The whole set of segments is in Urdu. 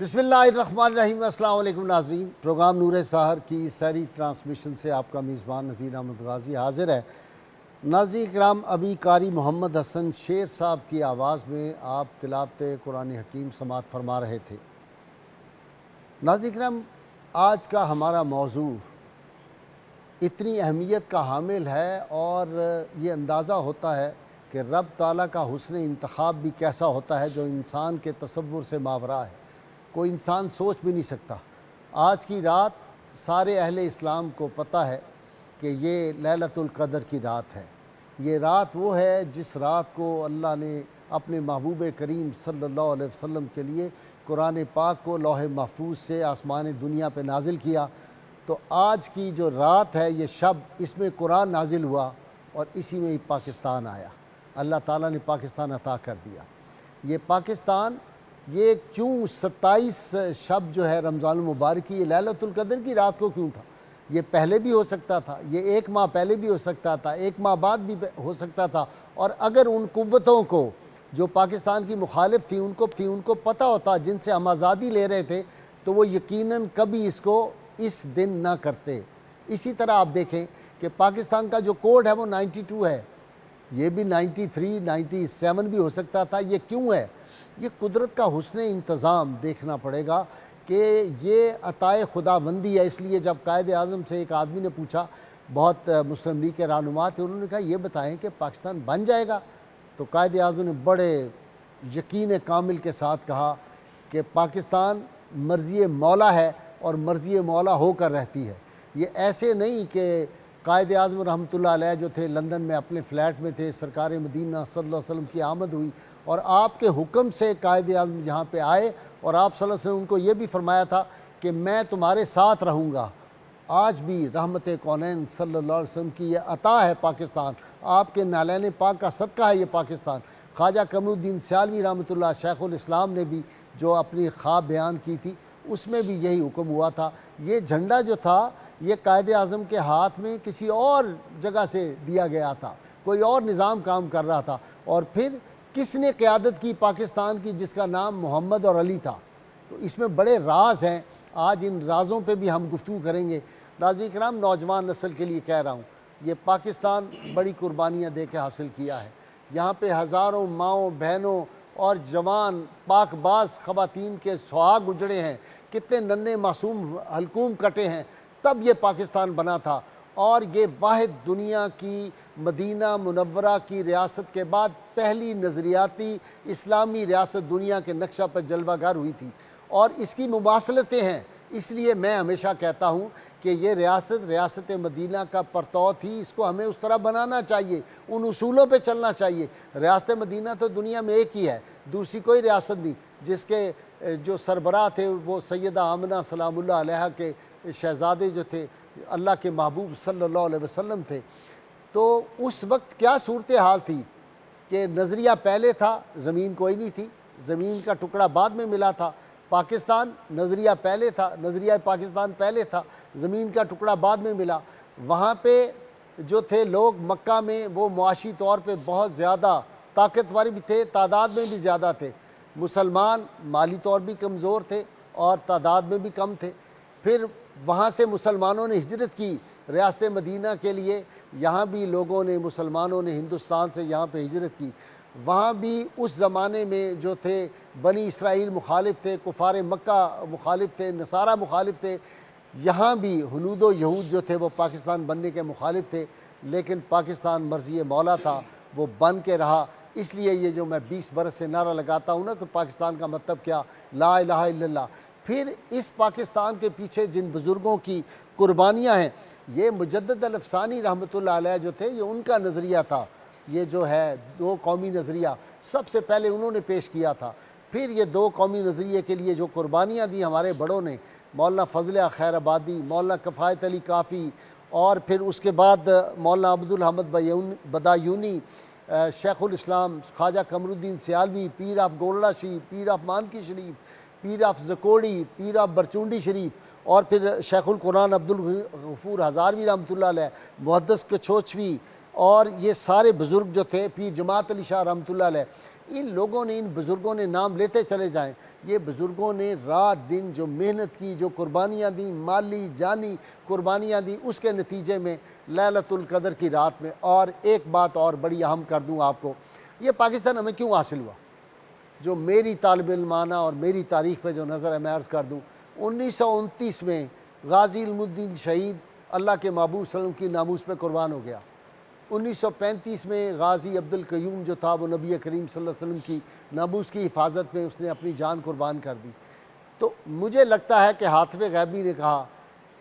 بسم اللہ الرحمن الرحیم۔ السلام علیکم ناظرین، پروگرام نور سحر کی سحری ٹرانسمیشن سے آپ کا میزبان نذیر احمد غازی حاضر ہے۔ ناظرین کرام، ابھی قاری محمد حسن شیر صاحب کی آواز میں آپ تلاوت قرآن حکیم سماعت فرما رہے تھے۔ ناظرین کرام، آج کا ہمارا موضوع اتنی اہمیت کا حامل ہے اور یہ اندازہ ہوتا ہے کہ رب تعالیٰ کا حسن انتخاب بھی کیسا ہوتا ہے جو انسان کے تصور سے ماوراء ہے، کوئی انسان سوچ بھی نہیں سکتا۔ آج کی رات سارے اہل اسلام کو پتہ ہے کہ یہ لیلۃ القدر کی رات ہے۔ یہ رات وہ ہے جس رات کو اللہ نے اپنے محبوب کریم صلی اللہ علیہ وسلم کے لیے قرآن پاک کو لوح محفوظ سے آسمان دنیا پہ نازل کیا۔ تو آج کی جو رات ہے، یہ شب، اس میں قرآن نازل ہوا اور اسی میں ہی پاکستان آیا۔ اللہ تعالیٰ نے پاکستان عطا کر دیا۔ یہ پاکستان، یہ کیوں 27 شب جو ہے رمضان المبارک کی، یہ لیلۃ القدر کی رات کو کیوں تھا؟ یہ پہلے بھی ہو سکتا تھا، یہ 1 ماہ پہلے بھی ہو سکتا تھا، 1 ماہ بعد بھی ہو سکتا تھا۔ اور اگر ان قوتوں کو جو پاکستان کی مخالف تھی ان کو پتہ ہوتا جن سے ہم آزادی لے رہے تھے، تو وہ یقیناً کبھی اس کو اس دن نہ کرتے۔ اسی طرح آپ دیکھیں کہ پاکستان کا جو کوڈ ہے وہ 92 ہے، یہ بھی 93 97 بھی ہو سکتا تھا۔ یہ کیوں ہے؟ یہ قدرت کا حسن انتظام دیکھنا پڑے گا کہ یہ عطائے خداوندی ہے۔ اس لیے جب قائد اعظم سے ایک آدمی نے پوچھا، بہت مسلم لیگ کے رہنما تھے، انہوں نے کہا یہ بتائیں کہ پاکستان بن جائے گا؟ تو قائد اعظم نے بڑے یقین کامل کے ساتھ کہا کہ پاکستان مرضی مولا ہے اور مرضی مولا ہو کر رہتی ہے۔ یہ ایسے نہیں کہ قائد اعظم رحمۃ اللہ علیہ جو تھے لندن میں اپنے فلیٹ میں تھے، سرکار مدینہ صلی اللہ علیہ وسلم کی آمد ہوئی اور آپ کے حکم سے قائد اعظم یہاں پہ آئے، اور آپ صلی اللہ علیہ وسلم ان کو یہ بھی فرمایا تھا کہ میں تمہارے ساتھ رہوں گا۔ آج بھی رحمت کونین صلی اللہ علیہ وسلم کی یہ عطا ہے پاکستان، آپ کے نالین پاک کا صدقہ ہے یہ پاکستان۔ خواجہ قمر الدین سیالوی رحمۃ اللہ، شیخ الاسلام نے بھی جو اپنی خواب بیان کی تھی، اس میں بھی یہی حکم ہوا تھا۔ یہ جھنڈا جو تھا یہ قائد اعظم کے ہاتھ میں کسی اور جگہ سے دیا گیا تھا، کوئی اور نظام کام کر رہا تھا، اور پھر کس نے قیادت کی پاکستان کی، جس کا نام محمد اور علی تھا۔ تو اس میں بڑے راز ہیں، آج ان رازوں پہ بھی ہم گفتگو کریں گے۔ ناظرین کرام، نوجوان نسل کے لیے کہہ رہا ہوں، یہ پاکستان بڑی قربانیاں دے کے حاصل کیا ہے۔ یہاں پہ ہزاروں ماؤں بہنوں اور جوان پاک باز خواتین کے سہاگ اجڑے ہیں، کتنے ننھے معصوم حلقوم کٹے ہیں، تب یہ پاکستان بنا تھا۔ اور یہ واحد دنیا کی مدینہ منورہ کی ریاست کے بعد پہلی نظریاتی اسلامی ریاست دنیا کے نقشہ پر جلوہ گر ہوئی تھی، اور اس کی مماثلتیں ہیں۔ اس لیے میں ہمیشہ کہتا ہوں کہ یہ ریاست مدینہ کا پرتو تھی، اس کو ہمیں اس طرح بنانا چاہیے، ان اصولوں پہ چلنا چاہیے۔ ریاست مدینہ تو دنیا میں ایک ہی ہے، دوسری کوئی ریاست نہیں، جس کے جو سربراہ تھے وہ سیدہ آمنہ سلام اللہ علیہا کے شہزادے جو تھے، اللہ کے محبوب صلی اللہ علیہ وسلم تھے۔ تو اس وقت کیا صورتحال تھی کہ نظریہ پہلے تھا، زمین کوئی نہیں تھی، زمین کا ٹکڑا بعد میں ملا تھا۔ پاکستان نظریہ پہلے تھا، نظریہ پاکستان پہلے تھا، زمین کا ٹکڑا بعد میں ملا۔ وہاں پہ جو تھے لوگ مکہ میں، وہ معاشی طور پہ بہت زیادہ طاقتور بھی تھے، تعداد میں بھی زیادہ تھے۔ مسلمان مالی طور بھی کمزور تھے اور تعداد میں بھی کم تھے۔ پھر وہاں سے مسلمانوں نے ہجرت کی ریاست مدینہ کے لیے، یہاں بھی لوگوں نے، مسلمانوں نے ہندوستان سے یہاں پہ ہجرت کی۔ وہاں بھی اس زمانے میں جو تھے بنی اسرائیل مخالف تھے، کفار مکہ مخالف تھے، نصارہ مخالف تھے۔ یہاں بھی ہنود و یہود جو تھے وہ پاکستان بننے کے مخالف تھے، لیکن پاکستان مرضی مولا تھا، وہ بن کے رہا۔ اس لیے یہ جو میں 20 برس سے نعرہ لگاتا ہوں نا کہ پاکستان کا مطلب کیا، لا الہ الا اللہ۔ پھر اس پاکستان کے پیچھے جن بزرگوں کی قربانیاں ہیں، یہ مجدد الافسانی رحمۃ اللہ علیہ جو تھے، یہ ان کا نظریہ تھا۔ یہ جو ہے 2 قومی نظریہ سب سے پہلے انہوں نے پیش کیا تھا۔ پھر یہ 2 قومی نظریے کے لیے جو قربانیاں دی ہمارے بڑوں نے، مولانا فضل خیر آبادی، مولانا کفایت علی کافی، اور پھر اس کے بعد مولانا عبدالحمد بدایونی، شیخ الاسلام خواجہ قمر الدین سیالوی، پیر آف گولڑا شریف، پیر آف مانکی شریف، پیر آف زکوڑی، پیر آف برچونڈی شریف، اور پھر شیخ القرآن عبدالغفور ہزاروی رحمۃ اللہ علیہ، محدث کچھوچوی، اور یہ سارے بزرگ جو تھے، پیر جماعت علی شاہ رحمۃ اللہ علیہ، ان لوگوں نے، ان بزرگوں نے، نام لیتے چلے جائیں، یہ بزرگوں نے رات دن جو محنت کی، جو قربانیاں دیں، مالی جانی قربانیاں دیں، اس کے نتیجے میں لیلۃ القدر کی رات میں. اور ایک بات اور بڑی اہم کر دوں آپ کو، یہ پاکستان ہمیں کیوں حاصل ہوا؟ جو میری طالب علمانہ اور میری تاریخ پہ جو نظر ہے میں عرض کر دوں. 1929 میں غازی علم الدین شہید اللہ کے محبوب صلی اللہ علیہ وسلم کی ناموس پہ قربان ہو گیا. 1935 میں غازی عبد القیوم جو تھا وہ نبی کریم صلی اللہ علیہ وسلم کی ناموس کی حفاظت میں اس نے اپنی جان قربان کر دی. تو مجھے لگتا ہے کہ حاطف غیبی نے کہا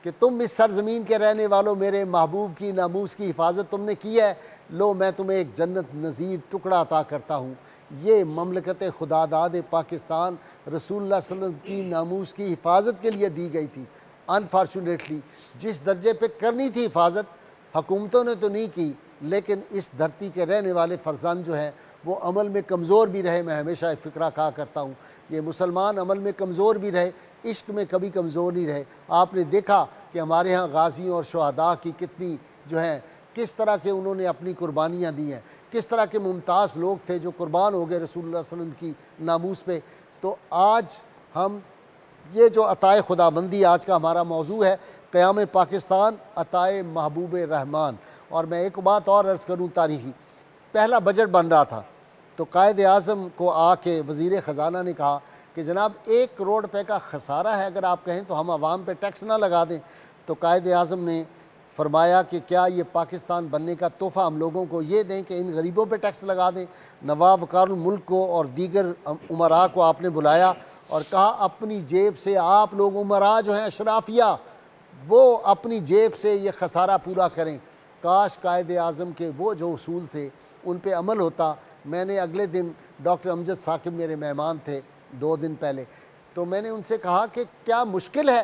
کہ تم اس سرزمین کے رہنے والوں، میرے محبوب کی ناموس کی حفاظت تم نے کی ہے، لو میں تمہیں ایک جنت نظیر ٹکڑا عطا کرتا ہوں. یہ مملکت خداداد پاکستان رسول اللہ صلی اللہ علیہ وسلم کی ناموس کی حفاظت کے لیے دی گئی تھی. انفارچونیٹلی جس درجے پہ کرنی تھی حفاظت حکومتوں نے تو نہیں کی، لیکن اس دھرتی کے رہنے والے فرزند جو ہیں وہ عمل میں کمزور بھی رہے. میں ہمیشہ ایک فقرہ کہا کرتا ہوں، یہ مسلمان عمل میں کمزور بھی رہے، عشق میں کبھی کمزور نہیں رہے. آپ نے دیکھا کہ ہمارے ہاں غازیوں اور شہداء کی کتنی جو ہیں کس طرح کے انہوں نے اپنی قربانیاں دی ہیں، کس طرح کے ممتاز لوگ تھے جو قربان ہو گئے رسول اللہ صلی اللہ علیہ وسلم کی ناموس پہ. تو آج ہم یہ جو عطائے خدا بندی آج کا ہمارا موضوع ہے، قیام پاکستان عطائے محبوب رحمان. اور میں ایک بات اور عرض کروں تاریخی، پہلا بجٹ بن رہا تھا تو قائد اعظم کو آ کے وزیر خزانہ نے کہا کہ جناب 1 کروڑ روپے کا خسارہ ہے، اگر آپ کہیں تو ہم عوام پہ ٹیکس نہ لگا دیں. تو قائد اعظم نے فرمایا کہ کیا یہ پاکستان بننے کا تحفہ ہم لوگوں کو یہ دیں کہ ان غریبوں پہ ٹیکس لگا دیں. نواب وقار الملک کو اور دیگر امراء کو آپ نے بلایا اور کہا اپنی جیب سے آپ لوگ امراء جو ہیں اشرافیہ وہ اپنی جیب سے یہ خسارہ پورا کریں. کاش قائد اعظم کے وہ جو اصول تھے ان پہ عمل ہوتا. میں نے اگلے دن ڈاکٹر امجد ثاقب میرے مہمان تھے 2 دن پہلے، تو میں نے ان سے کہا کہ کیا مشکل ہے،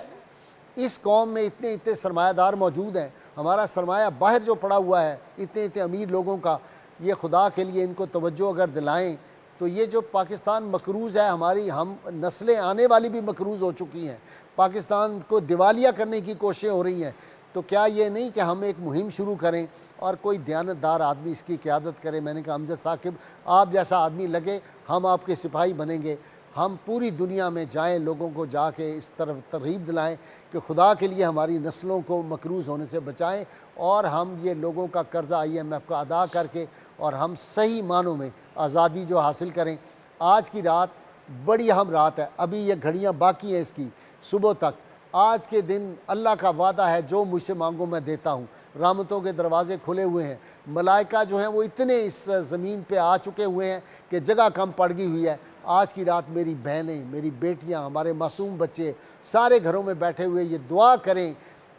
اس قوم میں اتنے سرمایہ دار موجود ہیں، ہمارا سرمایہ باہر جو پڑا ہوا ہے اتنے امیر لوگوں کا، یہ خدا کے لیے ان کو توجہ اگر دلائیں تو یہ جو پاکستان مقروض ہے، ہماری ہم نسلیں آنے والی بھی مقروض ہو چکی ہیں، پاکستان کو دیوالیہ کرنے کی کوششیں ہو رہی ہیں. تو کیا یہ نہیں کہ ہم ایک مہم شروع کریں اور کوئی دیانتدار آدمی اس کی قیادت کرے؟ میں نے کہا امجد ثاقب آپ جیسا آدمی لگے، ہم آپ کے سپاہی بنیں گے، ہم پوری دنیا میں جائیں، لوگوں کو جا کے اس طرف ترغیب دلائیں کہ خدا کے لیے ہماری نسلوں کو مقروض ہونے سے بچائیں اور ہم یہ لوگوں کا قرضہ IMF کا ادا کر کے اور ہم صحیح معنوں میں آزادی جو حاصل کریں. آج کی رات بڑی اہم رات ہے، ابھی یہ گھڑیاں باقی ہیں اس کی صبح تک. آج کے دن اللہ کا وعدہ ہے جو مجھ سے مانگو میں دیتا ہوں، رحمتوں کے دروازے کھلے ہوئے ہیں، ملائکہ جو ہیں وہ اتنے اس زمین پہ آ چکے ہوئے ہیں کہ جگہ کم پڑ گئی ہوئی ہے. آج کی رات میری بہنیں، میری بیٹیاں، ہمارے معصوم بچے سارے گھروں میں بیٹھے ہوئے یہ دعا کریں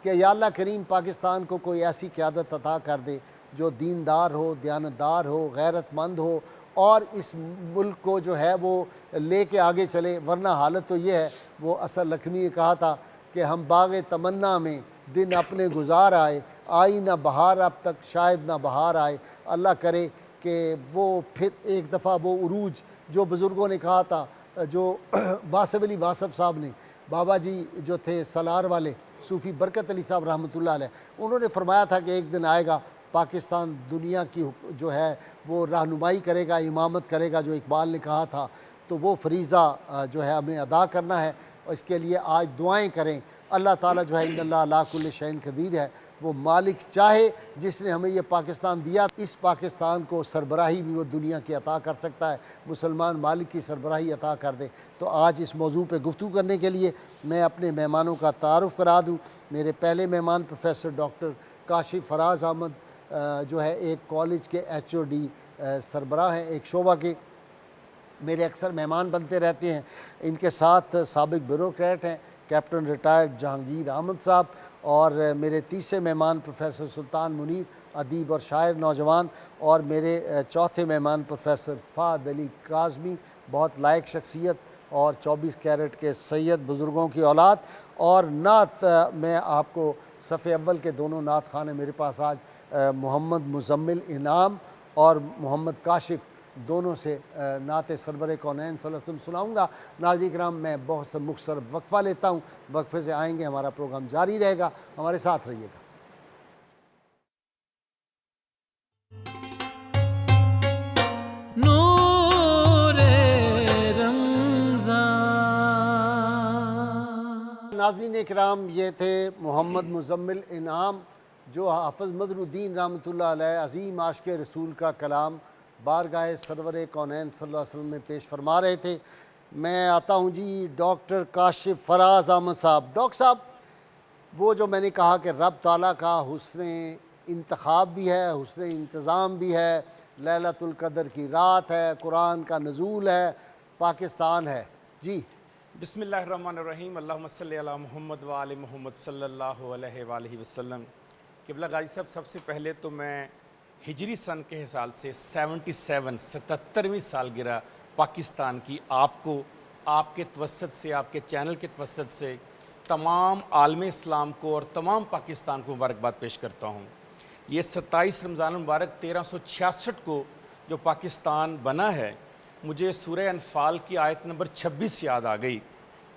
کہ یا اللہ کریم پاکستان کو کوئی ایسی قیادت عطا کر دے جو دیندار ہو، دیانتدار ہو، غیرت مند ہو اور اس ملک کو جو ہے وہ لے کے آگے چلے. ورنہ حالت تو یہ ہے، وہ اصل لکھنوی نے کہا تھا کہ ہم باغ تمنا میں دن اپنے گزار آئے، آئی نہ بہار اب تک شاید نہ بہار آئے. اللہ کرے کہ وہ پھر ایک دفعہ وہ عروج جو بزرگوں نے کہا تھا، جو واصف علی واصف صاحب نے، بابا جی جو تھے سالار والے صوفی برکت علی صاحب رحمۃ اللہ علیہ، انہوں نے فرمایا تھا کہ ایک دن آئے گا پاکستان دنیا کی جو ہے وہ رہنمائی کرے گا، امامت کرے گا، جو اقبال نے کہا تھا. تو وہ فریضہ جو ہے ہمیں ادا کرنا ہے اور اس کے لیے آج دعائیں کریں. اللہ تعالیٰ جو ہے ان اللہ علی کل شیء قدیر ہے، وہ مالک چاہے جس نے ہمیں یہ پاکستان دیا، اس پاکستان کو سربراہی بھی وہ دنیا کی عطا کر سکتا ہے، مسلمان مالک کی سربراہی عطا کر دے. تو آج اس موضوع پہ گفتگو کرنے کے لیے میں اپنے مہمانوں کا تعارف کرا دوں. میرے پہلے مہمان پروفیسر ڈاکٹر کاشف فراز احمد جو ہے ایک کالج کے HOD سربراہ ہیں، ایک شعبہ کے، میرے اکثر مہمان بنتے رہتے ہیں. ان کے ساتھ سابق بیوروکریٹ ہیں کیپٹن ریٹائرڈ جہانگیر احمد صاحب، اور میرے تیسرے مہمان پروفیسر سلطان منیر ادیب اور شاعر نوجوان، اور میرے چوتھے مہمان پروفیسر فہد علی کاظمی، بہت لائق شخصیت اور 24 کیرٹ کے سید بزرگوں کی اولاد. اور نعت میں آپ کو صف اول کے دونوں نعت خان ہیں میرے پاس آج، محمد مزمل انعام اور محمد کاشف، دونوں سے نعت سرور کونین صلی اللہ علیہ وسلم سناؤں گا. ناظرین کرام میں بہت سے مختصر وقفہ لیتا ہوں، وقفے سے آئیں گے، ہمارا پروگرام جاری رہے گا، ہمارے ساتھ رہیے گا. نور ناظرین کرام، یہ تھے محمد مزمل انعام جو حافظ مظہر الدین رحمۃ اللہ علیہ عظیم عاشق رسول کا کلام بارگاہ سرور کونین صلی اللہ علیہ وسلم میں پیش فرما رہے تھے۔ میں آتا ہوں جی ڈاکٹر کاشف فراز احمد صاحب۔ ڈاکٹر صاحب، وہ جو میں نے کہا کہ رب تعالیٰ کا حسن انتخاب بھی ہے، حسن انتظام بھی ہے، لیلۃ القدر کی رات ہے، قرآن کا نزول ہے، پاکستان ہے جی۔ بسم اللہ الرحمن الرحیم، اللہم صلی علی محمد و آل محمد صلی اللہ علیہ وآلہ وسلم۔ قبلہ غازی صاحب، سب سے پہلے تو میں ہجری سن کے حساب سے 77ویں سالگرہ پاکستان کی آپ کو، آپ کے توسط سے، آپ کے چینل کے توسط سے تمام عالم اسلام کو اور تمام پاکستان کو مبارکباد پیش کرتا ہوں۔ یہ 27 رمضان المبارک 1366 کو جو پاکستان بنا ہے، مجھے سورہ انفال کی آیت نمبر 26 یاد آ گئی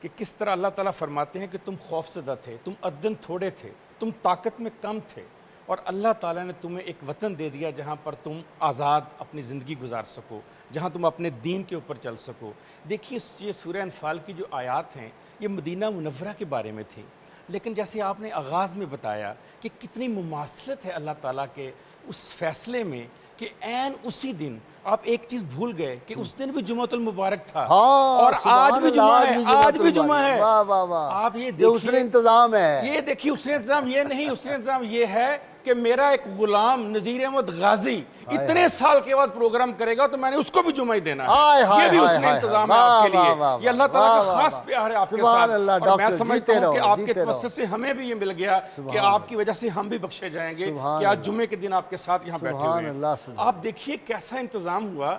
کہ کس طرح اللہ تعالیٰ فرماتے ہیں کہ تم خوفزدہ تھے، تم عددن تھوڑے تھے، تم طاقت میں کم تھے، اور اللہ تعالیٰ نے تمہیں ایک وطن دے دیا جہاں پر تم آزاد اپنی زندگی گزار سکو، جہاں تم اپنے دین کے اوپر چل سکو۔ دیکھیے، یہ سورہ انفال کی جو آیات ہیں یہ مدینہ منورہ کے بارے میں تھی، لیکن جیسے آپ نے آغاز میں بتایا کہ کتنی مماثلت ہے اللہ تعالیٰ کے اس فیصلے میں کہ عین اسی دن آپ ایک چیز بھول گئے کہ اس دن بھی جمعۃ المبارک تھا، اور آج بھی جمعہ ہے، آج بھی جمعہ ہے۔ آپ یہ دیکھیے، حسن انتظام ہے، یہ دیکھیے حسن انتظام یہ نہیں، حسن انتظام یہ ہے کہ میرا ایک غلام نذیر احمد غازی اتنے سال کے بعد پروگرام کرے گا تو میں نے اس کو بھی جمعہ ہی دینا ہے۔ یہ بھی حسن انتظام ہے آپ کے لیے، یہ اللہ تعالیٰ کا خاص پیار ہے آپ کے ساتھ، اور میں سمجھتا ہوں کہ آپ کے توسط سے ہمیں بھی یہ مل گیا کہ آپ کی وجہ سے ہم بھی بخشے جائیں گے کہ آج جمعے کے دن آپ کے ساتھ یہاں بیٹھے ہوئے ہیں۔ آپ دیکھیے کیسا انتظام ہوا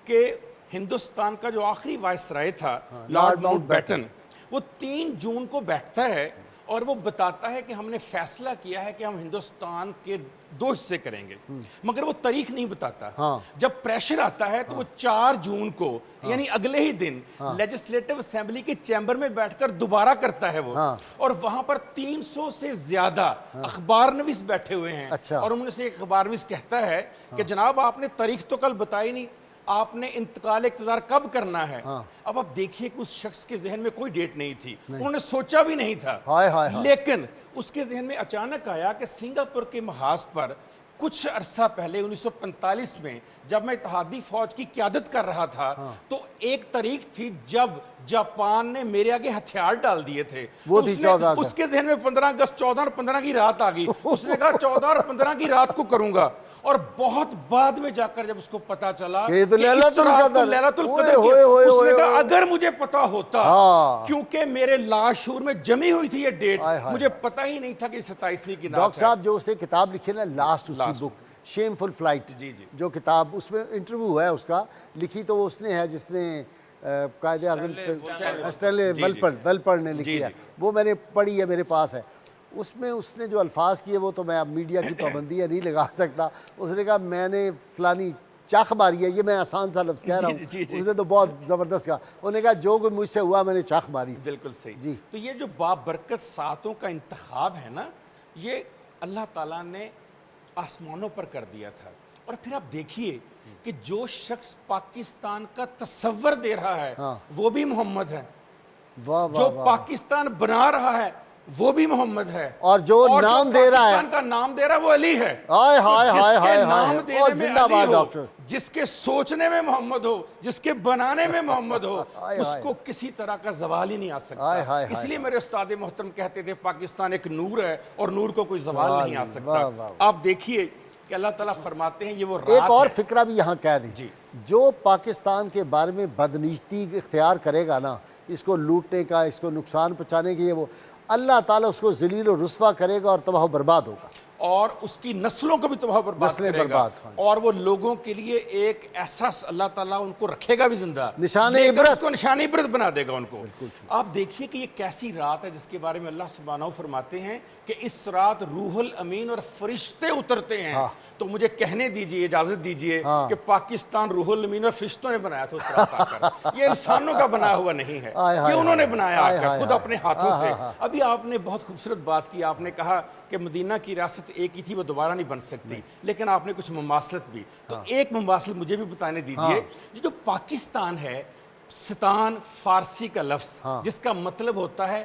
کہ ہندوستان کا جو آخری وائسرائے تھا لارڈ ماؤنٹ بیٹن، وہ 3 جون کو بیٹھتا ہے اور وہ بتاتا ہے کہ ہم نے فیصلہ کیا ہے کہ ہم ہندوستان کے 2 حصے کریں گے، مگر وہ تاریخ نہیں بتاتا۔ جب پریشر آتا ہے تو وہ 4 جون کو یعنی اگلے ہی دن لیجسلیٹو اسمبلی کے چیمبر میں بیٹھ کر دوبارہ کرتا ہے وہ، اور وہاں پر 300 سے زیادہ اخبار نویس بیٹھے ہوئے ہیں، اور ان میں سے ایک اخبار نویس کہتا ہے کہ جناب آپ نے تاریخ تو کل بتائی نہیں، آپ نے انتقال اقتدار کب کرنا ہے۔ اب آپ دیکھیے کہ اس شخص کے ذہن میں کوئی ڈیٹ نہیں تھی، انہوں نے سوچا بھی نہیں تھا، لیکن اس کے ذہن میں اچانک آیا کہ سنگاپور کے محاذ پر کچھ عرصہ پہلے 1945 میں جب میں اتحادی فوج کی قیادت کر رہا تھا تو ایک تاریخ تھی جب جاپان نے میرے آگے ہتھیار ڈال دیے تھے، اس کے ذہن میں 15 اگست 14 اور 15 کی رات آ گئی، اس نے کہا 14 اور 15 کی رات کو کروں گا، اور بہت بعد میں جا کر جب اس کو پتا چلا کہ اس رات کو لیلۃ القدر کی، اس نے کہا اگر مجھے پتا ہوتا، کیونکہ میرے لاشعور میں جمی ہوئی تھی یہ ڈیٹ، مجھے پتا ہی نہیں تھا کہ 27ویں کی رات ہے۔ ڈاکٹر صاحب جو اسے کتاب لکھی نا لاسٹ اسی بک شیم فل فلائٹ، جو کتاب اس میں انٹرویو ہے اس کا، لکھی تو اس نے ہے جس نے قائد اعظم اسٹینلے ویلپر نے لکھی ہے، وہ میں نے پڑھی ہے، میرے پاس ہے۔ اس میں اس نے جو الفاظ کیے وہ تو میں اب میڈیا کی پابندیاں نہیں لگا سکتا، اس نے کہا میں نے فلانی چاخ ماری ہے، یہ میں آسان سا لفظ کہہ رہا ہوں، اس نے تو بہت زبردست کہا، انہوں نے کہا جو کوئی مجھ سے ہوا میں نے چاخ ماری۔ بالکل صحیح۔ تو یہ جو بابرکت ساعتوں کا انتخاب ہے نا، یہ اللہ تعالیٰ نے آسمانوں پر کر دیا تھا، اور پھر آپ دیکھیے کہ جو شخص پاکستان کا تصور دے رہا ہے وہ بھی محمد ہے، جو پاکستان بنا رہا ہے وہ بھی محمد ہے، اور جو نام دے رہا ہے، پاکستان کا نام دے رہا ہے وہ علی ہے۔ جس کے نام دینے میں علی ہو، جس کے سوچنے میں محمد ہو، جس کے بنانے میں محمد ہو، اس کو کسی طرح کا زوال ہی نہیں آ سکتا۔ اس لیے میرے استاد محترم کہتے تھے پاکستان ایک نور ہے اور نور کو کوئی زوال نہیں آ سکتا۔ آپ دیکھیے کہ اللہ تعالیٰ فرماتے ہیں یہ وہ رات ہے۔ ایک اور فکرہ بھی یہاں کہہ دیں، جو پاکستان کے بارے میں بدنیتی اختیار کرے گا نا، اس کو لوٹنے کا، اس کو نقصان پہنچانے کے، وہ اللہ تعالیٰ اس کو ذلیل و رسوا کرے گا اور تباہ و برباد ہوگا، اور اس کی نسلوں کو بھی تباہ و برباد کرے گا، اور وہ لوگوں کے لیے ایک ایسا اللہ تعالیٰ ان کو رکھے گا بھی زندہ، نشان عبرت، اس کو نشان عبرت بنا دے گا ان کو۔ آپ دیکھیے کہ یہ کیسی رات ہے جس کے بارے میں اللہ سبحانہ فرماتے ہیں کہ اس رات روح الامین اور فرشتے اترتے ہیں۔ تو مجھے کہنے دیجئے، اجازت دیجئے کہ پاکستان روح الامین اور فرشتوں نے بنایا تھا اس رات آ کر، یہ انسانوں کا بنا ہوا نہیں ہے، یہ انہوں نے بنایا آ کر خود اپنے ہاتھوں سے۔ ابھی آپ نے بہت خوبصورت بات کی، آپ نے کہا کہ مدینہ کی ریاست ایک ہی تھی، وہ دوبارہ نہیں بن سکتی، لیکن آپ نے کچھ مماثلت بھی، تو ایک مماثلت مجھے بھی بتانے دیجئے۔ جو پاکستان ہے، ستان فارسی کا لفظ جس کا مطلب ہوتا ہے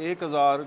1000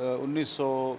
1900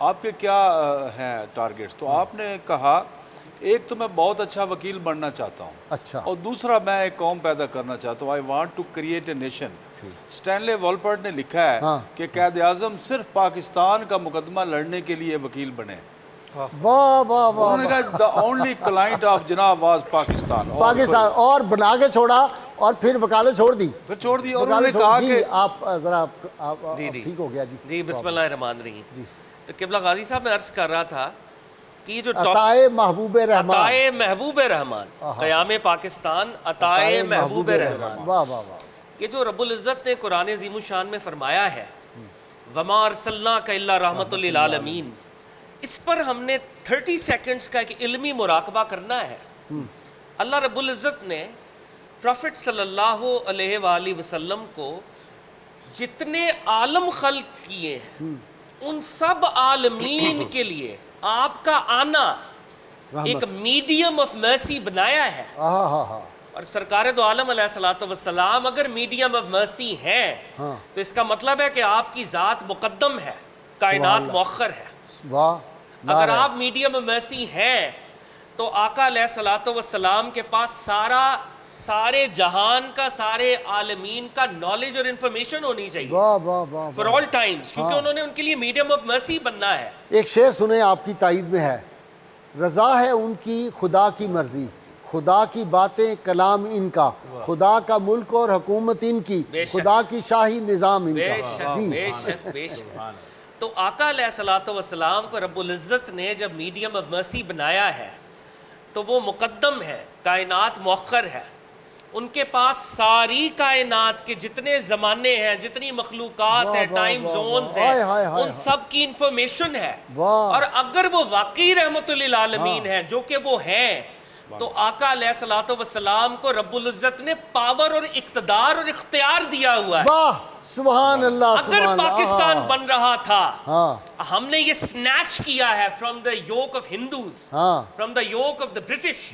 آپ کے کیا ہیں ٹارگیٹس؟ تو آپ نے کہا ایک تو میں بہت اچھا وکیل بننا چاہتا ہوں، اچھا، اور دوسرا میں ایک قوم پیدا کرنا چاہتا ہوں، I want to create a nation. Stanley Wolpert نے لکھا ہے کہ قائد اعظم صرف پاکستان کا مقدمہ لڑنے کے لیے وکیل بنے۔ واہ واہ واہ، انہوں نے کہا the only client of جناب was پاکستان، پاکستان، اور بنا کے چھوڑا اور پھر وکالت چھوڑ دی، پھر چھوڑ دی۔ اور انہوں نے کہا کہ آپ ذرا ٹھیک ہو گیا جی بسم اللہ الرحمن الرحیم۔ تو قبلہ غازی صاحب میں عرض کر رہا تھا کہ یہ جو عطائے محبوب رحمان، عطائے محبوب رحمان، قیام پاکستان عطائے محبوب رحمان، واہ واہ واہ، کہ جو رب العزت نے قرآن عظیم الشان میں فرمایا ہے وَمَا أَرْسَلْنَاكَ إِلَّا رَحْمَةً لِلْعَالَمِينَ، اس پر ہم نے 30 سیکنڈز کا ایک علمی مراقبہ کرنا ہے۔ اللہ رب العزت نے پروفٹ صلی اللہ علیہ وآلہ وسلم کو جتنے عالم خلق کیے ہیں ان سب عالمین کے لیے آپ کا آنا ایک میڈیم آف مرسی بنایا ہے۔ اور سرکار دو عالم علیہ الصلوۃ والسلام اگر میڈیم آف مرسی ہیں تو اس کا مطلب ہے کہ آپ کی ذات مقدم ہے، کائنات مؤخر ہے۔ واہ، اگر آپ میڈیم آف مرسی ہیں تو آقا علیہ الصلوۃ والسلام کے پاس سارے جہان کا، سارے عالمین کا نالج اور انفارمیشن ہونی چاہیے واہ واہ واہ، فار آل ٹائمز، کیونکہ انہوں نے ان کے لیے میڈیم آف مرسی بننا ہے۔ ایک شعر سنیں آپ کی تائید میں ہے، رضا ہے ان کی خدا کی مرضی، خدا کی باتیں کلام ان کا، خدا کا ملک اور حکومت ان کی، خدا کی شاہی نظام ان بے کا۔ شک بے شک بے شک۔ تو آقا علیہ الصلوۃ والسلام کو رب العزت نے جب میڈیم آف مرسی بنایا ہے تو وہ مقدم ہے، کائنات مؤخر ہے، ان کے پاس ساری کائنات کے جتنے زمانے ہیں، جتنی مخلوقات ہیں، ٹائم زونز ہیں، ان سب کی انفارمیشن ہے۔ اور اگر وہ واقعی رحمت للعالمین ہیں، جو کہ وہ ہیں، تو آقا علیہ الصلوۃ والسلام کو رب العزت نے پاور اور اقتدار اور اختیار دیا ہوا ہے۔ واہ، سبحان اللہ، اگر پاکستان بن رہا تھا، ہم نے یہ سنیچ کیا ہے from the York of Hindus, from the York of the British,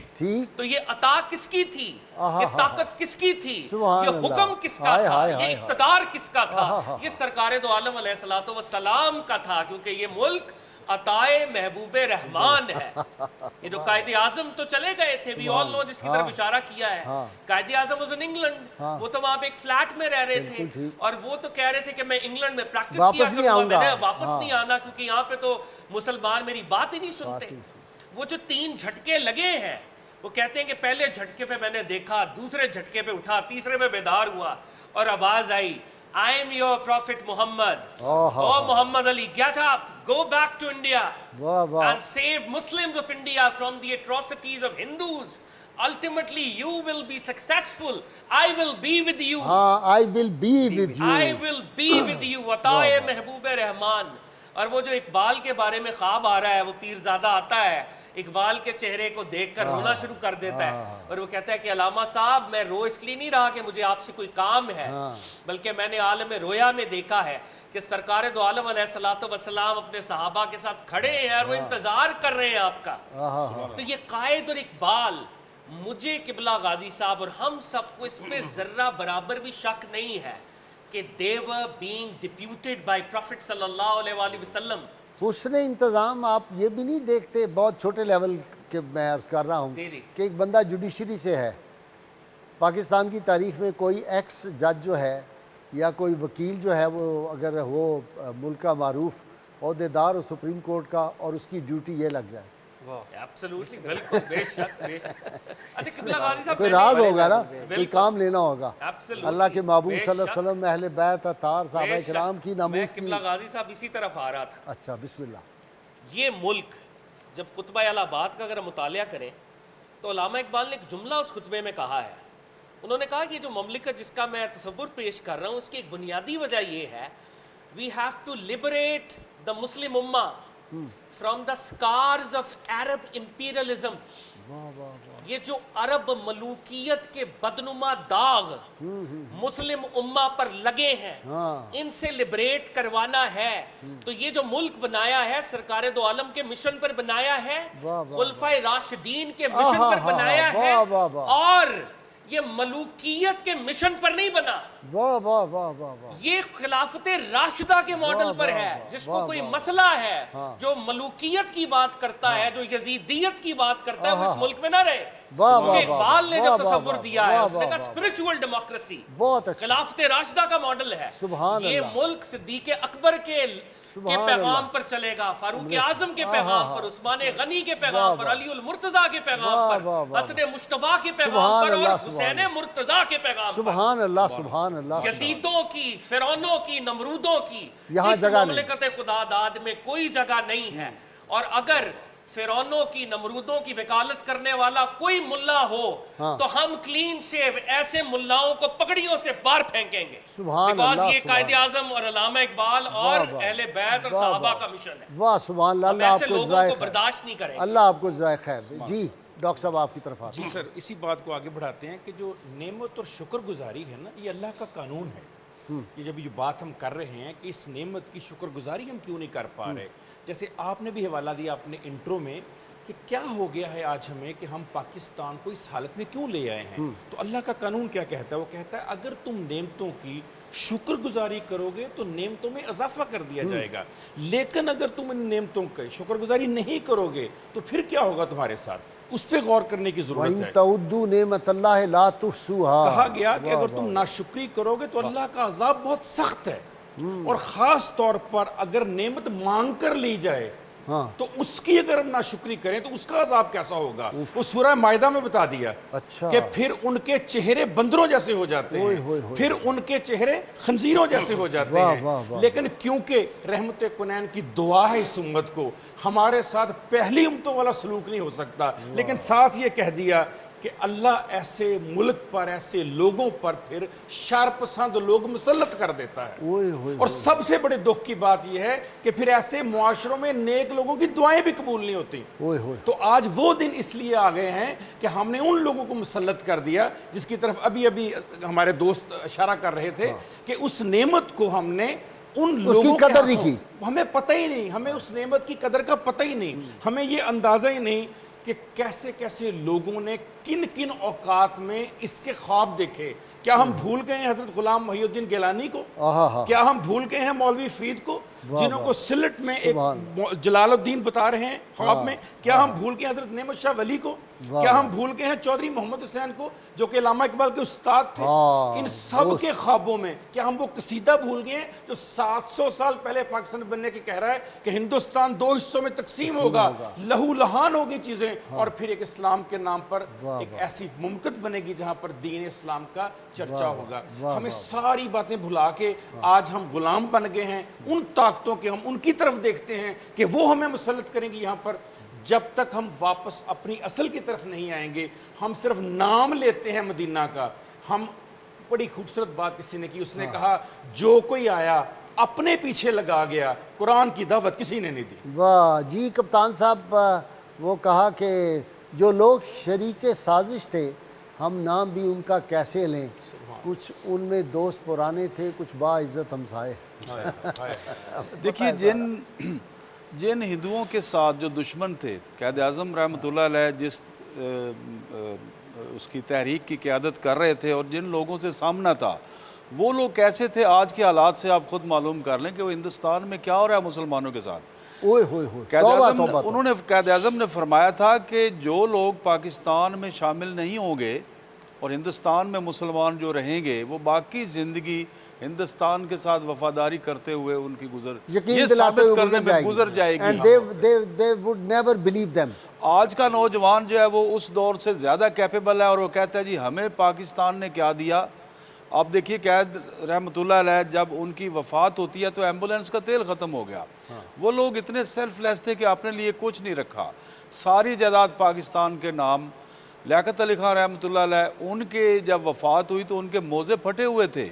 تو یہ عطا کس کی تھی، یہ طاقت کس کی تھی، یہ حکم کس کا تھا، یہ اقتدار کس کا تھا؟ یہ سرکار دو عالم علیہ الصلوۃ والسلام کا تھا، کیونکہ یہ ملک عطائے محبوب رحمان ہے۔ یہ جو قائد اعظم تو چلے گئے تھے، we all know، جس کی طرف اشارہ کیا ہے، Quaid Azam was in England، وہ تو وہاں پہ ایک فلیٹ میں رہ رہے تھے، اور وہ تو کہہ رہے تھے کہ میں انگلینڈ میں پریکٹس کیا کروں گا، میں نے واپس نہیں آنا، کیونکہ یہاں پہ تو مسلمان میری بات ہی نہیں سنتے۔ وہ جو 3 جھٹکے لگے ہیں، وہ کہتے ہیں کہ پہلے جھٹکے پہ میں نے دیکھا، دوسرے جھٹکے پہ اٹھا، تیسرے میں بیدار ہوا اور آواز آئی I am your prophet Muhammad. Oh Muhammad Ali, get up, go back to India and save Muslims of India from the atrocities of Hindus. Ultimately you will be successful. I will be with you. I will be with you. I will be with you. عطائے محبوب رحمان۔ اور وہ جو اقبال کے بارے میں خواب آ رہا ہے، وہ پیرزادہ آتا ہے، اقبال کے چہرے کو دیکھ کر رونا شروع کر دیتا ہے، اور وہ کہتا ہے کہ علامہ صاحب میں رو اس لیے نہیں رہا کہ مجھے آپ سے کوئی کام ہے، بلکہ میں نے عالم رویا میں دیکھا ہے کہ سرکار دو عالم علیہ الصلوۃ والسلام اپنے صحابہ کے ساتھ کھڑے ہیں اور وہ انتظار کر رہے ہیں آپ کا۔ تو یہ قائد اور اقبال، مجھے قبلہ غازی صاحب اور ہم سب کو اس پہ ذرہ برابر بھی شک نہیں ہے کہ they were being deputed by Prophet صلی اللہ علیہ وآلہ وسلم۔ حسن انتظام آپ یہ بھی نہیں دیکھتے، بہت چھوٹے لیول کے میں عرض کر رہا ہوں کہ ایک بندہ جوڈیشری سے ہے، پاکستان کی تاریخ میں کوئی ایکس جج جو ہے یا کوئی وکیل جو ہے، وہ اگر وہ ملک کا معروف عہدیدار ہو سپریم کورٹ کا، اور اس کی ڈیوٹی یہ لگ جائے، ایبسلیوٹلی، بالکل، بے شک بے شک۔ اچھا قبلہ غازی صاحب، کوئی راز ہوگا نا، کوئی کام لینا ہوگا، اللہ کے محبوب صلی اللہ علیہ وسلم، اہل بیت، اطہار، صحابہ کرام کی ناموس کی۔ قبلہ غازی صاحب اسی طرف آ رہا تھا۔ اچھا، بسم اللہ۔ یہ ملک جب خطبہ اہل آباد کا اگر ہم مطالعہ کریں تو علامہ اقبال نے ایک جملہ اس خطبے میں کہا ہے، انہوں نے کہا کہ جو مملکت جس کا میں تصور پیش کر رہا ہوں، اس کی ایک بنیادی وجہ یہ ہے we have to liberate the Muslim ummah from the scars of Arab imperialism۔ یہ جو عرب ملوکیت کے بدنما داغ مسلم امہ پر لگے ہیں، ان سے لبریٹ کروانا ہے۔ تو یہ جو ملک بنایا ہے، سرکار دو عالم کے مشن پر بنایا ہے، خلفائے راشدین کے مشن پر بنایا ہے، اور یہ ملوکیت کے مشن پر نہیں بنا، واہ واہ واہ واہ واہ، یہ خلافت راشدہ کے ماڈل پر ہے. جس کو کوئی مسئلہ ہے، جو ملوکیت کی بات کرتا ہے، جو یزیدیت کی بات کرتا ہے، وہ اس ملک میں نہ رہے. کیونکہ اقبال نے جب تصور دیا ہے، اس نے کہا اسپرچول ڈیموکریسی خلافت راشدہ کا ماڈل ہے. یہ ملک صدیق اکبر کے پیغام پر چلے گا، فاروق اعظم کے پیغام پر، عثمان غنی کے پیغام پر، علی المرتضیٰ کے پیغام پر، حسن مجتبیٰ کے پیغام پر، اور حسین مرتضیٰ کے پیغام پر. سبحان اللہ سبحان اللہ. یزیدوں کی، فرعونوں کی، نمرودوں کی اس مملکت خدا داد میں کوئی جگہ نہیں ہے. اور اگر فرعونوں کی، نمرودوں کی وکالت کرنے والا کوئی ملا ہو تو ہم کلین شیو ایسے ملاؤں کو پگڑیوں سے باہر پھینکیں گے. بیکاز یہ قائد اعظم اور علامہ اقبال اور اہل بیت اور صحابہ کا مشن ہے. واہ سبحان اللہ. ہم ایسے لوگوں کو برداشت نہیں کریں گے. اللہ آپ کو جزائے خیر دے. جی ڈاکٹر صاحب آپ کی طرف آتے ہیں. جی سر، اسی بات کو آگے بڑھاتے ہیں کہ جو نعمت اور شکر گزاری ہے نا، یہ اللہ کا قانون ہے. یہ جب یہ بات ہم کر رہے ہیں کہ اس نعمت کی شکر گزاری ہم کیوں نہیں کر پا رہے، جیسے آپ نے بھی حوالہ دیا اپنے انٹرو میں کہ کیا ہو گیا ہے آج ہمیں کہ ہم پاکستان کو اس حالت میں کیوں لے آئے ہیں. تو اللہ کا قانون کیا کہتا ہے؟ وہ کہتا ہے اگر تم نعمتوں کی شکر گزاری کرو گے تو نعمتوں میں اضافہ کر دیا جائے گا، لیکن اگر تم ان نعمتوں کی شکر گزاری نہیں کرو گے تو پھر کیا ہوگا تمہارے ساتھ، اس پہ غور کرنے کی ضرورت ہے. وَإِن تَعُدُّوا نِعْمَتَ اللَّهِ لَا تُحْصُوهَا. کہا گیا کہ اگر تم ناشکری کرو گے تو اللہ کا عذاب بہت سخت ہے، اور خاص طور پر اگر نعمت مانگ کر لی جائے تو اس کی اگر ہم ناشکری کریں تو اس کا عذاب کیسا ہوگا. وہ سورہ مائدہ میں بتا دیا کہ پھر ان کے چہرے بندروں جیسے ہو جاتے ہیں، پھر ان کے چہرے خنزیروں جیسے ہو جاتے ہیں. لیکن کیونکہ رحمت کنین کی دعا ہے اس امت کو، ہمارے ساتھ پہلی امتوں والا سلوک نہیں ہو سکتا، لیکن ساتھ یہ کہہ دیا کہ اللہ ایسے ملک پر، ایسے لوگوں پر پھر شر پسند لوگ مسلط کر دیتا ہے. اور سب سے بڑے دکھ کی بات یہ ہے کہ پھر ایسے معاشروں میں نیک لوگوں کی دعائیں بھی قبول نہیں ہوتی. تو آج وہ دن اس لیے آ گئے ہیں کہ ہم نے ان لوگوں کو مسلط کر دیا جس کی طرف ابھی ہمارے دوست اشارہ کر رہے تھے کہ اس نعمت کو ہم نے ان لوگوں کی قدر نہیں کی. ہمیں پتہ ہی نہیں، ہمیں اس نعمت کی قدر کا پتہ ہی نہیں، ہمیں یہ اندازہ ہی نہیں کہ کیسے کیسے لوگوں نے کن کن اوقات میں اس کے خواب دیکھے. کیا ہم بھول گئے ہیں حضرت غلام محی الدین گیلانی کو؟ کیا ہم بھول گئے ہیں مولوی فرید کو جنہوں کو سلٹ میں ایک جلال الدین بتا رہے ہیں خواب میں؟ کیا ہم بھول گئے ہیں حضرت نعمت شاہ ولی کو؟ کیا ہم بھول گئے ہیں چودھری محمد حسین کو جو کہ علامہ اقبال کے استاد تھے؟ ان سب کے خوابوں میں کیا ہم وہ قصیدہ بھول گئے ہیں جو 700 سال پہلے پاکستان بننے کے کہہ رہا ہے کہ ہندوستان 2 حصوں میں تقسیم ہوگا، لہو لہان ہوگی چیزیں، اور پھر ایک اسلام کے نام پر ایک ایسی مملکت بنے گی جہاں پر دین اسلام کا چرچا ہوگا. ہمیں ساری باتیں بھلا کے آج ہم غلام بن گئے ہیں ان طاقتوں کے، ہم ان کی طرف دیکھتے ہیں کہ وہ ہمیں مسلط کریں گی یہاں پر. جب تک ہم واپس اپنی اصل کی طرف نہیں آئیں گے، ہم صرف نام لیتے ہیں مدینہ کا. ہم بڑی خوبصورت بات کسی نے کی، اس نے کہا جو کوئی آیا اپنے پیچھے لگا گیا، قرآن کی دعوت کسی نے نہیں دی. واہ جی کپتان صاحب، وہ کہا کہ جو لوگ شریک سازش تھے ہم نام بھی ان کا کیسے لیں، کچھ ان میں دوست پرانے تھے، کچھ باعزت ہمسائے. دیکھیے جن ہندوؤں کے ساتھ جو دشمن تھے، قائد اعظم رحمۃ اللہ علیہ جس اس کی تحریک کی قیادت کر رہے تھے اور جن لوگوں سے سامنا تھا، وہ لوگ کیسے تھے آج کے حالات سے آپ خود معلوم کر لیں کہ وہ ہندوستان میں کیا ہو رہا ہے مسلمانوں کے ساتھ. قائد اعظم نے فرمایا تھا کہ جو لوگ پاکستان میں شامل نہیں ہوں گے اور ہندوستان میں مسلمان جو رہیں گے وہ باقی زندگی ہندوستان کے ساتھ وفاداری کرتے ہوئے ان کی یہ ثابت کرنے میں گزر جائے گی. آج کا نوجوان جو ہے وہ اس دور سے زیادہ کیپیبل ہے اور وہ کہتا ہے جی ہمیں پاکستان نے کیا دیا. آپ دیکھیے قائد رحمۃ اللہ علیہ جب ان کی وفات ہوتی ہے تو ایمبولینس کا تیل ختم ہو گیا. وہ لوگ اتنے سیلف لیس تھے کہ اپنے لیے کچھ نہیں رکھا، ساری جائیداد پاکستان کے نام. لیاقت علی خان رحمۃ اللہ علیہ ان کے جب وفات ہوئی تو ان کے موزے پھٹے ہوئے تھے،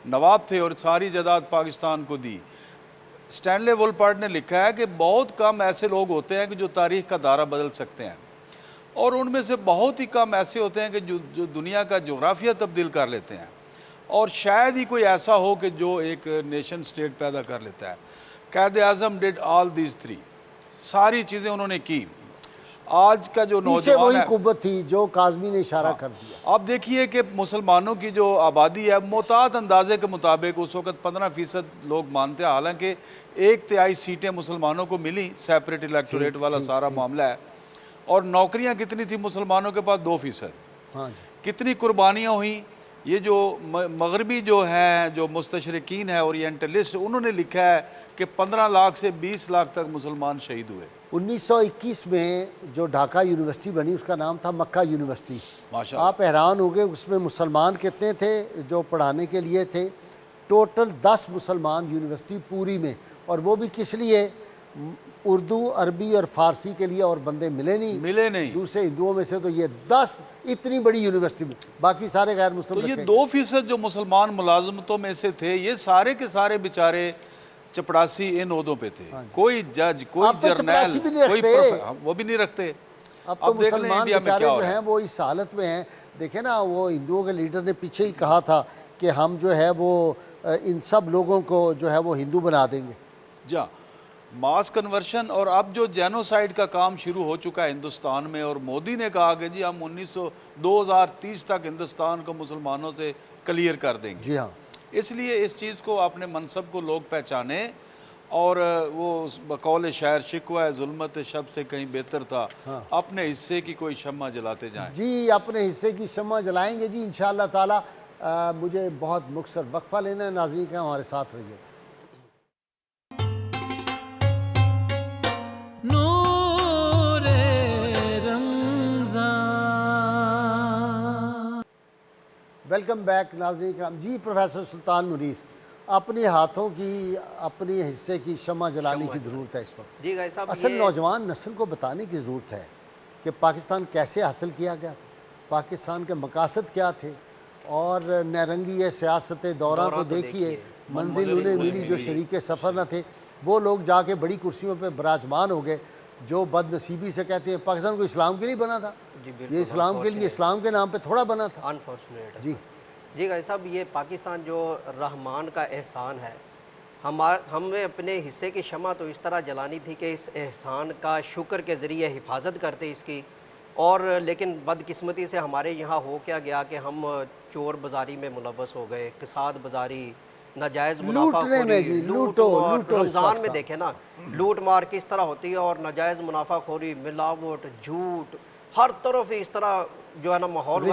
نواب تھے اور ساری جائیداد پاکستان کو دی. اسٹینلے وولپارٹ نے لکھا ہے کہ بہت کم ایسے لوگ ہوتے ہیں کہ جو تاریخ کا دائرہ بدل سکتے ہیں، اور ان میں سے بہت ہی کم ایسے ہوتے ہیں کہ جو دنیا کا جغرافیہ تبدیل کر لیتے ہیں، اور شاید ہی کوئی ایسا ہو کہ جو ایک نیشن سٹیٹ پیدا کر لیتا ہے. Quaid Azam did all these 3، ساری چیزیں انہوں نے کی. آج کا جو نوجوان وہی ہے، قوت تھی جو کاظمی نے اشارہ کر دیا. آپ دیکھیے کہ مسلمانوں کی جو آبادی ہے محتاط اندازے کے مطابق اس وقت 15% لوگ مانتے ہیں، حالانکہ 1/3 سیٹیں مسلمانوں کو ملی، سیپریٹ الیکٹوریٹ والا سارا معاملہ ہے. اور نوکریاں کتنی تھی مسلمانوں کے پاس؟ 2%. ہاں جی. کتنی قربانیاں ہوئیں. یہ جو مغربی جو ہیں، جو مستشرقین ہیں، اورینٹلسٹ، انہوں نے لکھا ہے کہ 15 لاکھ سے 20 لاکھ تک مسلمان شہید ہوئے. 1921 میں جو ڈھاکہ یونیورسٹی بنی اس کا نام تھا مکہ یونیورسٹی. ماشاءاللہ. آپ حیران ہو گئے اس میں مسلمان کتنے تھے جو پڑھانے کے لیے تھے؟ ٹوٹل 10 مسلمان یونیورسٹی پوری میں، اور وہ بھی کس لیے؟ اردو، عربی اور فارسی کے لیے، اور بندے ملے نہیں دوسرے ہندوؤں میں سے. تو یہ 10 اتنی بڑی یونیورسٹی میں، باقی سارے غیر مسلم. تو یہ 2% جو مسلمان ملازمتوں میں سے تھے، یہ سارے کے سارے بیچارے چپڑاسی ان عہدوں پہ تھے. کوئی جج، کوئی جرنیل، کوئی وہ بھی نہیں رکھتے. اب تو مسلمان بیچارے جو ہیں وہ اس حالت میں ہیں. دیکھیں نا، وہ ہندوؤں کے لیڈر نے پیچھے ہی کہا تھا کہ ہم جو ہے وہ ان سب لوگوں کو جو ہے وہ ہندو بنا دیں گے. جا ماس کنورشن. اور اب جو جینوسائیڈ کا کام شروع ہو چکا ہے ہندوستان میں، اور مودی نے کہا کہ جی ہم 2030 تک ہندوستان کو مسلمانوں سے کلیئر کر دیں گے. جی ہاں. اس لیے اس چیز کو، اپنے منصب کو لوگ پہچانیں، اور وہ بقول شاعر شکوہ ظلمت شب سے کہیں بہتر تھا، اپنے حصے کی کوئی شمع جلاتے جائیں. جی اپنے حصے کی شمع جلائیں گے جی انشاءاللہ تعالی. مجھے بہت مختصر وقفہ لینا ہے. ناظرین کا ہمارے ساتھ رہیے. ویلکم بیک ناظرین کرام. جی پروفیسر سلطان منیر، اپنے ہاتھوں کی، اپنے حصے کی شمع جلانے کی ضرورت ہے اس وقت. جی بھائی صاحب، اصل نوجوان نسل کو بتانے کی ضرورت ہے کہ پاکستان کیسے حاصل کیا گیا تھا، پاکستان کے مقاصد کیا تھے، اور نیرنگی سیاست دورہ کو دیکھیے. منزل انہیں ملی جو شریک سفر نہ تھے. وہ لوگ جا کے بڑی کرسیوں پہ براجمان ہو گئے جو بد نصیبی سے کہتے ہیں پاکستان کو اسلام کے لیے بنا تھا. یہ اسلام کے لیے، اسلام کے نام پہ تھوڑا بنا تھا. انفارچونیٹ. جی جی بھائی صاحب، یہ پاکستان جو رحمان کا احسان ہے، ہمیں اپنے حصے کی شمع تو اس طرح جلانی تھی کہ اس احسان کا شکر کے ذریعے حفاظت کرتے اس کی. اور لیکن بدقسمتی سے ہمارے یہاں ہو کیا گیا کہ ہم چور بازاری میں ملوث ہو گئے، کساد بازاری، ناجائز منافع خوری، لوٹ مار. رمضان میں دیکھیں نا لوٹ مار کس طرح ہوتی ہے، اور ناجائز منافع خوری، ملاوٹ، جھوٹ، ہر طرف اس طرح جو ہے نا ماحول.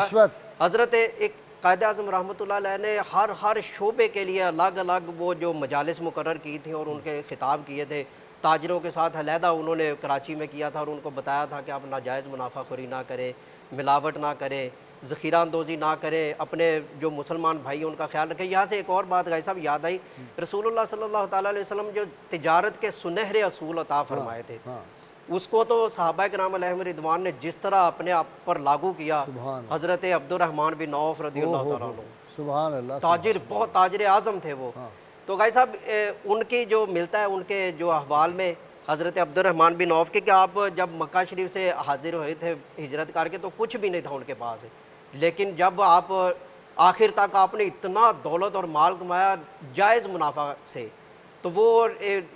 حضرت ایک قائد اعظم رحمۃ اللہ علیہ نے ہر شعبے کے لیے الگ الگ وہ جو مجالس مقرر کی تھیں اور ان کے خطاب کیے تھے. تاجروں کے ساتھ علیحدہ انہوں نے کراچی میں کیا تھا اور ان کو بتایا تھا کہ آپ ناجائز منافع خوری نہ کریں، ملاوٹ نہ کریں، ذخیرہ اندوزی نہ کریں، اپنے جو مسلمان بھائی ان کا خیال رکھیں. یہاں سے ایک اور بات گئی صاحب یاد آئی، رسول اللہ صلی اللہ تعالیٰ علیہ وسلم جو تجارت کے سنہرے اصول عطا فرمائے تھے، اس کو تو صحابہ کرام علیہم رضوان نے جس طرح اپنے آپ پر لاگو کیا. حضرت عبد الرحمن بن عوف رضی اللہ تعالیٰ عنہ، سبحان اللہ، تاجر، بہت تاجر اعظم تھے وہ. تو بھائی صاحب ان کی جو ملتا ہے ان کے جو احوال میں حضرت عبد الرحمن بن عوف کے کہ آپ جب مکہ شریف سے حاضر ہوئے تھے ہجرت کر کے تو کچھ بھی نہیں تھا ان کے پاس، لیکن جب آپ آخر تک آپ نے اتنا دولت اور مال کمایا جائز منافع سے، تو وہ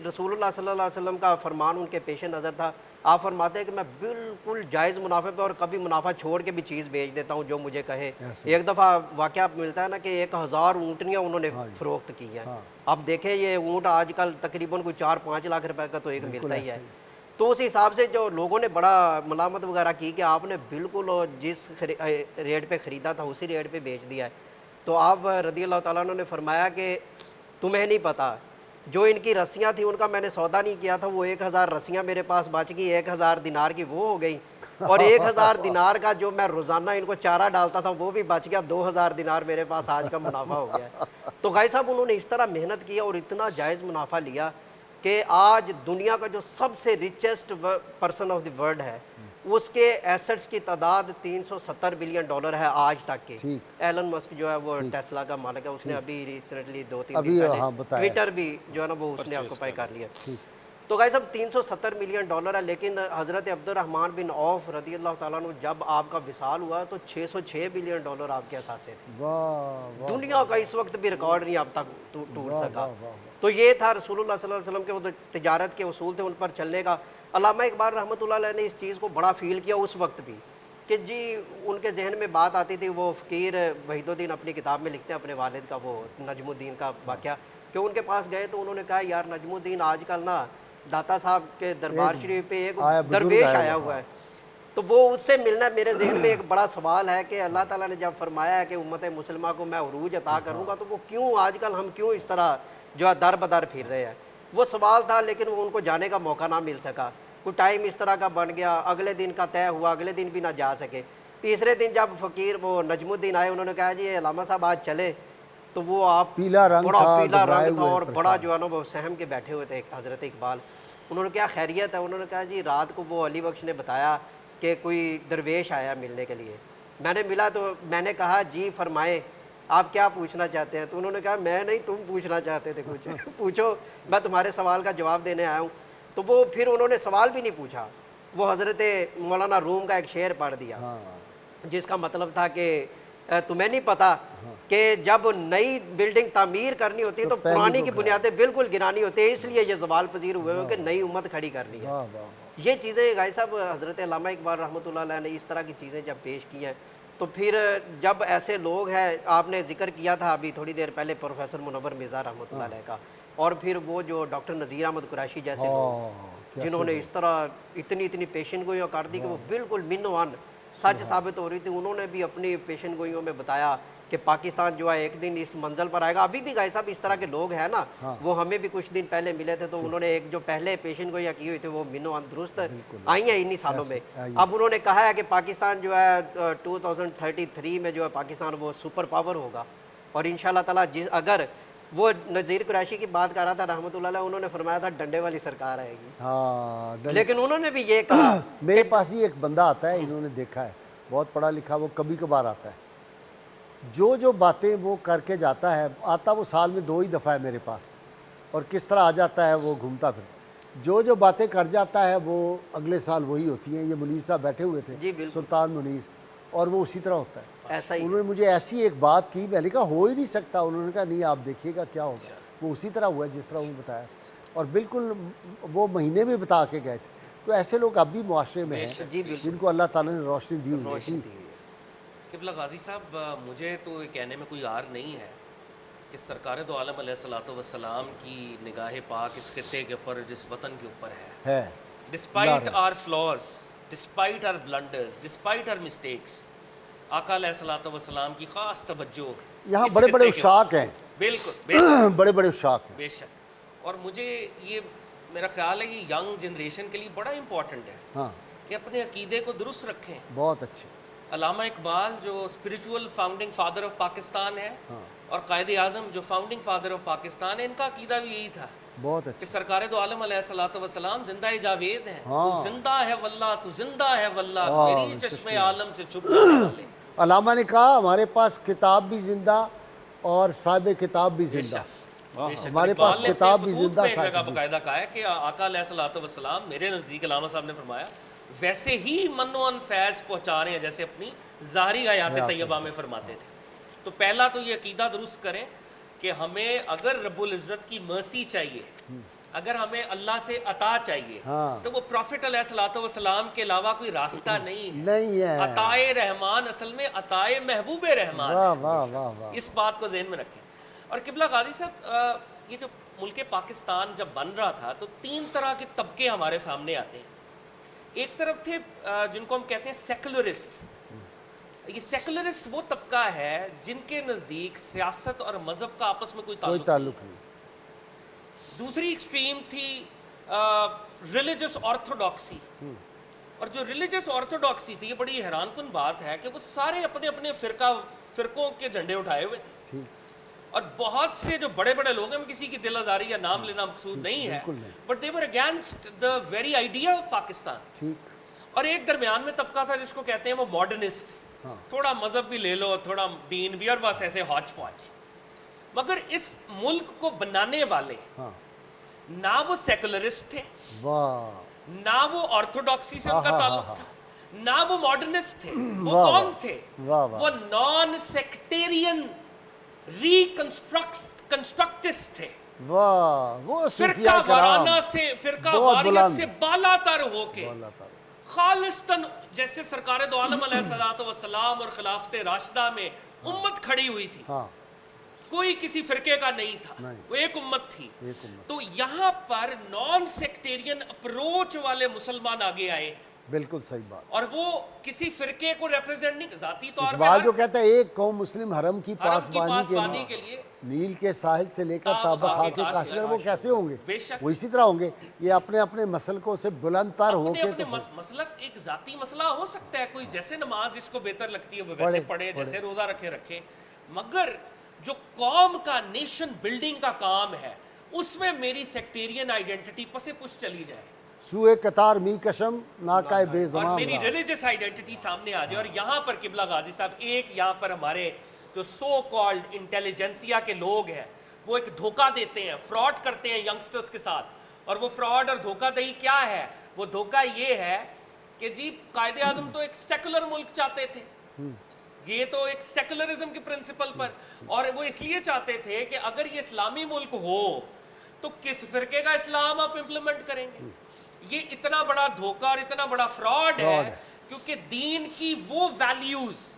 رسول اللہ صلی اللہ علیہ وسلم کا فرمان ان کے پیش نظر تھا. آپ فرماتے ہیں کہ میں بالکل جائز منافع پہ اور کبھی منافع چھوڑ کے بھی چیز بیچ دیتا ہوں جو مجھے کہے. ایک دفعہ واقعہ ملتا ہے نا کہ 1000 اونٹنیاں انہوں نے فروخت کی ہیں. اب دیکھیں یہ اونٹ آج کل تقریباً کوئی 4-5 لاکھ روپے کا تو ایک ملتا ہی ہے. تو اس حساب سے جو لوگوں نے بڑا ملامت وغیرہ کی کہ آپ نے بالکل جس ریٹ پہ خریدا تھا اسی ریٹ پہ بیچ دیا ہے. تو آپ رضی اللہ تعالیٰ عنہ نے فرمایا کہ تمہیں نہیں پتہ، جو ان کی رسیاں تھیں ان کا میں نے سودا نہیں کیا تھا، وہ 1000 رسیاں میرے پاس بچ گئی، 1000 دینار کی وہ ہو گئی، اور 1000 دینار کا جو میں روزانہ ان کو چارہ ڈالتا تھا وہ بھی بچ گیا، 2000 دینار میرے پاس آج کا منافع ہو گیا. تو غائی صاحب انہوں نے اس طرح محنت کیا اور اتنا جائز منافع لیا کہ آج دنیا کا جو سب سے richest person of the world ہے اس کے ایسٹس کی تعداد $370 بلین ہے آج تک کے. ایلن مسک جو ہے وہ ٹیسلا کا مالک ہے، اس نے ابھی ریسنٹلی 2-3 دن پہلے ٹویٹر بھی جو ہے نا وہ اس نے آکوپائی کر لیا. تو غائی صاحب $370 ملین ہے، لیکن حضرت عبد الرحمن بن عوف رضی اللہ تعالیٰ عنہ جب آپ کا وصال ہوا تو $606 بلین آپ کے اثاثے تھے. دنیا کا اس وقت بھی ریکارڈ نہیں اب تک ٹوٹ سکا. تو یہ تھا رسول اللہ صلی اللہ علیہ وسلم کے وہ تجارت کے اصول تھے، ان پر چلنے کا. علامہ اقبال رحمۃ اللہ علیہ نے اس چیز کو بڑا فیل کیا اس وقت بھی کہ جی ان کے ذہن میں بات آتی تھی. وہ فقیر وحید الدین اپنی کتاب میں لکھتے ہیں اپنے والد کا وہ نجم الدین کا واقعہ کہ ان کے پاس گئے تو انہوں نے کہا یار نجم الدین آج کل نا داتا صاحب کے دربار شریف پہ ایک درویش آیا ہوا ہے, تو وہ اس سے ملنا. میرے ذہن میں ایک بڑا سوال ہے کہ اللہ تعالیٰ نے جب فرمایا ہے کہ امت مسلمہ کو میں عروج عطا کروں گا, تو وہ کیوں آج کل ہم کیوں اس طرح جو ہے در بدر پھر رہے ہیں. وہ سوال تھا, لیکن وہ ان کو جانے کا موقع نہ مل سکا. کوئی ٹائم اس طرح کا بن گیا, اگلے دن کا طے ہوا, اگلے دن بھی نہ جا سکے. تیسرے دن جب فقیر وہ نجم الدین آئے, انہوں نے کہا جی علامہ صاحب آج چلے, تو وہ آپ بڑا پیلا رنگ تھا اور بڑا جو ہے نا وہ سہم کے بیٹھے ہوئے تھے حضرت اقبال. انہوں نے کیا خیریت ہے؟ انہوں نے کہا جی رات کو وہ علی بخش نے بتایا کہ کوئی درویش آیا ملنے کے لیے. میں نے ملا تو میں نے کہا جی فرمائے آپ کیا پوچھنا چاہتے ہیں؟ تو انہوں نے کہا میں نہیں, تم پوچھنا چاہتے تھے کچھ پوچھو, میں تمہارے سوال کا جواب دینے آیا ہوں. تو وہ پھر انہوں نے سوال بھی نہیں پوچھا, وہ حضرت مولانا روم کا ایک شعر پڑھ دیا جس کا مطلب تھا کہ تمہیں نہیں پتا کہ جب نئی بلڈنگ تعمیر کرنی ہوتی ہے تو پرانی کی بنیادیں بالکل گرانی ہوتی ہے, اس لیے یہ زوال پذیر ہوئے ہیں کہ نئی امت کھڑی کرنی ہے. یہ چیزیں غازی صاحب حضرت علامہ اقبال رحمۃ اللہ علیہ نے اس طرح کی چیزیں جب پیش کی ہیں, تو پھر جب ایسے لوگ ہیں, آپ نے ذکر کیا تھا ابھی تھوڑی دیر پہلے پروفیسر منور مرزا رحمۃ اللہ علیہ کا, اور پھر وہ جو ڈاکٹر نذیر احمد قریشی جیسے لوگ جنہوں نے اس طرح اتنی پیشن گوئیاں کر دی کہ وہ بالکل من وان سچ ثابت ہو رہی تھی. انہوں نے بھی اپنی پیشن گوئیوں میں بتایا کہ پاکستان جو ہے ایک دن اس منزل پر آئے گا. ابھی بھی غازی صاحب اس طرح کے لوگ ہیں نا, وہ ہمیں بھی کچھ دن پہلے ملے تھے, تو انہوں نے ایک جو پہلے پیشن گوئیاں کی ہوئی تھی وہ من وان درست آئی ہیں انہی سالوں میں. اب انہوں نے کہا ہے کہ پاکستان جو ہے 2033 میں جو ہے پاکستان وہ سپر پاور ہوگا, اور انشاءاللہ تعالیٰ اگر وہ نذیر قریشی کی بات کر رہا تھا رحمۃ اللہ علیہ, انہوں نے فرمایا تھا ڈنڈے والی سرکار آئے گی, لیکن انہوں نے بھی یہ کہا. میرے پاس ہی ایک بندہ آتا ہے, انہوں نے دیکھا ہے, بہت پڑھا لکھا, وہ کبھی کبھار آتا ہے, جو باتیں وہ کر کے جاتا ہے, آتا وہ سال میں 2 ہی دفعہ ہے میرے پاس, اور کس طرح آ جاتا ہے وہ گھومتا پھر, جو باتیں کر جاتا ہے وہ اگلے سال وہی ہوتی ہیں. یہ منیر صاحب بیٹھے ہوئے تھے, سلطان منیر, اور وہ اسی طرح ہوتا ہے. انہوں نے مجھے ایسی ایک بات کی, میں نے کہا ہو ہی نہیں سکتا. انہوں نے کہا نہیں آپ دیکھیے گا کیا ہوگا, وہ اسی طرح ہوا جس طرح انہوں نے بتایا, اور بالکل وہ مہینے میں بتا کے گئے تھے. تو ایسے لوگ اب بھی معاشرے میں ہیں جن کو اللہ تعالیٰ نے روشنی دی ہوئی ہے. قبلہ غازی صاحب, مجھے تو یہ کہنے میں کوئی عار نہیں ہے کہ سرکار دو عالم علیہ الصلوۃ والسلام کی نگاہ پاک اس خطے کے اوپر, اس وطن کے اوپر ہے. Despite our flaws, despite our blunders, despite our mistakes, آقا علیہ الصلوۃ والسلام کی خاص توجہ یہاں بڑے بڑے عشاق ہیں. بالکل بڑے بڑے عشاق ہیں, بے شک. اور مجھے یہ میرا خیال ہے کہ ینگ جنریشن کے لیے بڑا امپورٹنٹ ہے کہ اپنے عقیدے کو درست رکھیں. بہت اچھے. علامہ اقبال جو spiritual founding father of Pakistan ہے, اور قائد اعظم جو فاؤنڈنگ فادر آف پاکستان ہے, ان کا عقیدہ بھی یہی تھا بہت اچھا کہ سرکار دو عالم علیہ الصلوۃ والسلام زندہ جاوید ہیں. تو زندہ ہے واللہ, تو زندہ ہے واللہ, میری چشمے عالم سے چھپ جانے والے. علامہ نے کہا ہمارے پاس کتاب بھی زندہ اور صاحب کتاب بھی زندہ, ہمارے پاس کتاب بھی زندہ. جگہ باقاعدہ کہا ہے کہ آقا علیہ الصلوۃ والسلام میرے نزدیک علامہ صاحب نے فرمایا ویسے ہی من و فیض پہنچا رہے ہیں جیسے اپنی ظاہری آیات طیبہ میں فرماتے تھے. تو پہلا تو یہ عقیدہ درست کریں کہ ہمیں اگر رب العزت کی مرسی چاہیے, اگر ہمیں اللہ سے عطا چاہیے, تو وہ پروفٹ علیہ الصلوۃ والسلام کے علاوہ کوئی راستہ نہیں ہے. عطائے رحمان اصل میں عطائے محبوب رحمان, اس بات کو ذہن میں رکھیں. اور قبلہ غازی صاحب, یہ جو ملک پاکستان جب بن رہا تھا تو 3 طرح کے طبقے ہمارے سامنے آتے ہیں. ایک طرف تھے جن کو ہم کہتے ہیں سیکولرسٹس. یہ سیکولرسٹ وہ طبقہ ہے جن کے نزدیک سیاست اور مذہب کا آپس میں کوئی تعلق نہیں. دوسری ایکسٹریم تھی ریلیجس آرتھوڈاکسی, اور جو ریلیجس آرتھوڈاکسی تھی, یہ بڑی حیران کن بات ہے کہ وہ سارے اپنے اپنے فرقوں کے جھنڈے اٹھائے ہوئے تھے. اور بہت سے جو بڑے بڑے لوگ ہیں, کسی کی دل آزاری یا نام لینا مقصود نہیں ہے, but they were against the very idea of Pakistan. اور ایک درمیان میں طبقہ تھا جس کو کہتے ہیں وہ ماڈرنسٹس, تھوڑا مذہب بھی لے لو, تھوڑا دین بھی, اور بس ایسے ہاچ پاچ. مگر اس ملک کو بنانے والے نہ وہ سیکولرسٹ تھے, نہ وہ آرتھوڈاکسی سے ان کا تعلق تھا, نہ وہ ماڈرنسٹ تھے. وہ کون تھے؟ وہ نان سیکٹیرین ریکنسٹرکٹسٹ تھے. واہ وہ فرقہ وارانہ سے فرقہ واریت سے بالا تر ہو کے خالصتاً جیسے سرکار دو عالم علیہ الصلوۃ والسلام اور خلافت راشدہ میں امت کھڑی ہوئی تھی، کوئی کسی فرقے کا نہیں تھا، وہ ایک امت تھی. تو یہاں پر نان سیکٹیرین اپروچ والے مسلمان آگے آئے ہیں. بالکل صحیح بات. اور وہ کسی فرقے کو ریپرزینٹ نہیں، ذاتی طور پہ اقبال جو کہتا ہے ایک قوم مسلم حرم کی پاسبانی کے لیے نیل کے ساحل سے لے کر تابہ خاک کاشغر، وہ کیسے ہوں گے؟ بے شک وہ اسی طرح ہوں گے. یہ اپنے اپنے مسلکوں سے بلند تر ہو کے اپنے مسلک ایک ذاتی مسئلہ ہو سکتا ہے، کوئی جیسے نماز جس کو بہتر لگتی ہے وہ ویسے پڑھے، جیسے روزہ رکھے، مگر جو قوم کا نیشن بلڈنگ کا کام ہے اس میں میری سیکٹیرین آئیڈینٹی پسے پش چلی جائے، سوئے قطار می کشم ناکائے بے زمان، اور میری ریلیجس آئیڈینٹی سامنے آ جائے. اور یہاں پر قبلہ غازی صاحب ایک یہاں پر ہمارے جو سو کالڈ انٹیلیجنسیا کے لوگ ہیں وہ ایک دھوکہ دیتے ہیں، فراڈ کرتے ہیں ینگسٹرز کے ساتھ. اور وہ فراڈ اور دھوکہ دہی کیا ہے؟ وہ دھوکہ یہ ہے کہ جی قائد اعظم تو ایک سیکولر ملک چاہتے تھے، یہ تو ایک سیکولرزم کے پرنسپل پر، اور وہ اس لیے چاہتے تھے کہ اگر یہ اسلامی ملک ہو تو کس فرقے کا اسلام آپ امپلیمنٹ کریں گے. یہ اتنا بڑا دھوکہ اور اتنا بڑا فراڈ ہے کیونکہ دین کی وہ ویلیوز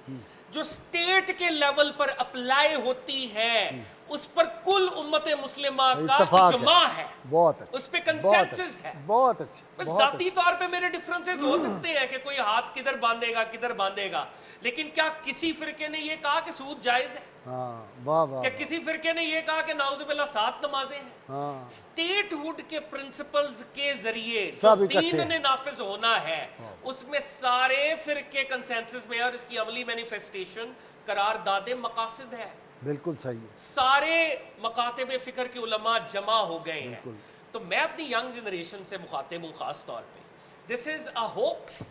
جو سٹیٹ کے لیول پر اپلائی ہوتی ہے اس پر کل امت مسلمہ کا اجماع ہے، اس پہ کنسنسس ہے. بہت اچھا. ذاتی طور پہ میرے ڈیفرنسز ہو سکتے ہیں کہ کوئی ہاتھ کدھر باندھے گا، لیکن کیا کسی فرقے نے یہ کہا کہ سود جائز ہے؟ کیا کسی فرقے نے یہ کہا کہ نعوذ باللہ 7 نمازیں ہیں؟ سٹیٹ ہوڈ کے پرنسپلز کے ذریعے جو دین نے نافذ ہونا ہے اس میں سارے فرقے کنسنسس میں، اور اس کی عملی مینیفیسٹیشن قرارداد مقاصد ہے. بالکل صحیح ہے. سارے مکاتب فکر کے علماء جمع ہو گئے ہیں. تو میں اپنی ینگ جنریشن سے مخاطب ہوں خاص طور پہ. This is a hoax,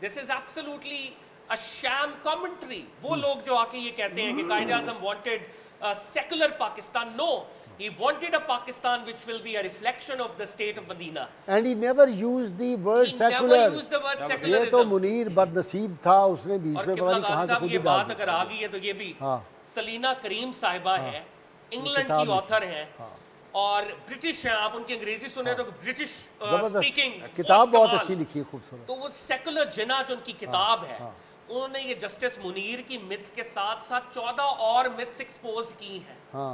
this is absolutely a sham commentary. وہ لوگ جو آ کے یہ کہتے ہیں کہ Quaid Azam wanted a secular Pakistan. No, he wanted a Pakistan which will be a reflection of the state of Medina. And he never used the word secular. He never used the word secularism. یہ تو منیر بد نصیب تھا، اس نے بیچ میں پتہ نہیں کہاں سے خود ہی ڈال دی. یہ بات اگر آ گئی ہے تو یہ بھی سلینا کریم صاحبہ ہیں، انگلینڈ کی آتھر ہیں اور برٹش ہیں. آپ ان کی انگریزی سنیں تو برٹش اسپیکنگ کتاب بہت اچھی لکھی ہے، خوبصورت. تو وہ سیکولر جنا جو ان کی کتاب ہے، انہوں نے یہ جسٹس منیر کی مت کے ساتھ ساتھ 14 اور متس ایکسپوز کی ہیں.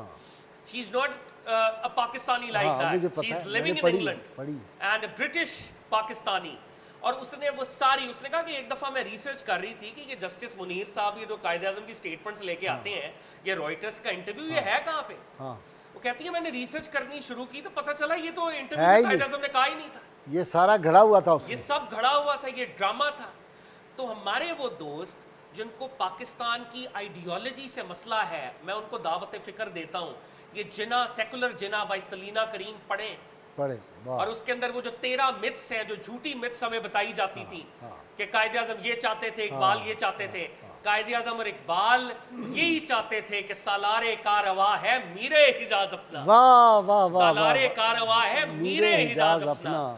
She is not a Pakistani like that, she is living in England and British Pakistani. اور اس نے وہ ساری، اس نے کہا کہ ایک دفعہ میں ریسرچ کر رہی تھی کہ یہ جسٹس منیر صاحب یہ جو قائد اعظم کی سٹیٹمنٹس لے کے آتے ہیں، یہ رائٹرز کا انٹرویو یہ ہے کہاں پہ؟ وہ کہتی ہے میں نے ریسرچ کرنی شروع کی تو پتہ چلا یہ تو انٹرویو قائد اعظم نے کہا ہی نہیں تھا، یہ سارا گھڑا ہوا تھا، یہ سب گھڑا ہوا تھا، یہ ڈرامہ تھا. تو ہمارے وہ دوست جن کو پاکستان کی آئیڈیالوجی سے مسئلہ ہے، میں ان کو دعوت فکر دیتا ہوں، یہ جنا سیکولر جنا بائی سلینا کریم پڑھیں. اور اس کے اندر وہ جو 13 متس ہیں، جو جھوٹی متس ہمیں بتائی جاتی تھی کہ قائد اعظم یہ چاہتے تھے، اقبال یہ چاہتے تھے. قائد اعظم اور اقبال یہی چاہتے تھے کہ سالار کارواں ہے میرے حجاز اپنا، سالار کارواں ہے میرے حجاز اپنا.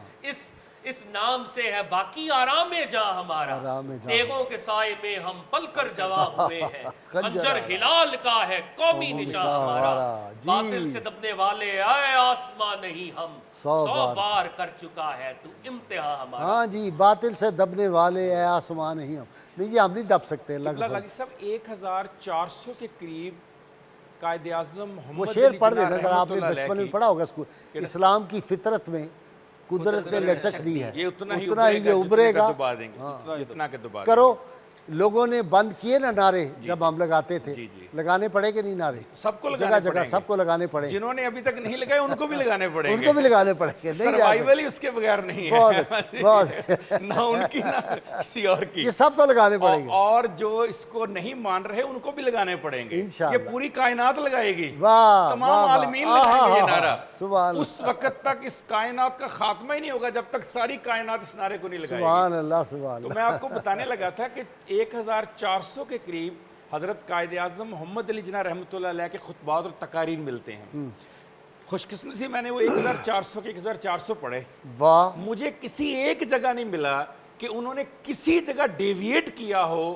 اس نام سے ہے باقی آرام جہاں ہمارا، دیگوں کے سائے میں ہم پل کر جوا ہوئے ہیں. خنجر ہلال کا ہے قومی نشاں ہمارا، باطل سے دبنے والے آئے آسمان نہیں ہم، 100 بار کر چکا ہے تو امتحان ہمارا. ہاں جی، باطل سے دبنے والے اے آسمان نہیں ہم. نہیں یہ ہم نہیں دب سکتے. قبلہ غازی صاحب 1400 کے قریب قائد اعظم محمد وہ شعر پڑھ دینا اگر آپ نے بچپن میں پڑھا ہوگا اسکول، اسلام کی فطرت میں قدرت نے لچک دی ہے، یہ اتنا ہی یہ ابھرے گا. جتنا کہ دبا کرو. لوگوں نے بند کیے نا نعرے جب ہم لگاتے تھے، لگانے پڑے کہ نہیں نارے؟ سب کو جگہ جگہ سب کو لگانے پڑے. جنہوں نے ابھی تک نہیں لگائے ان کو بھی لگانے پڑیں گے، ان کو بھی لگانے پڑیں گے. سروائیول ہی اس کے بغیر نہیں ہے، نہ ان کی نہ کسی اور کی. یہ سب کو لگانے پڑیں گے، اور جو اس کو نہیں مان رہے ان کو بھی لگانے پڑیں گے. یہ پوری کائنات لگائے گی، تمام عالمین لگائیں گے یہ نعرہ. اس وقت تک اس کائنات کا خاتمہ ہی نہیں ہوگا جب تک ساری کائنات اس نعرے کو نہیں لگائے گی. سبحان اللہ سبحان اللہ. تو میں آپ کو بتانے لگا تھا کہ 1400 کے قریب حضرت قائد اعظم محمد علی جناح رحمۃ اللہ علیہ کے خطبات اور تقاریر ملتے ہیں. خوش قسمتی سے میں نے وہ 1400 کے 1400 پڑھے. مجھے کسی ایک جگہ نہیں ملا کہ انہوں نے کسی جگہ ڈیویٹ کیا ہو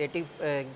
80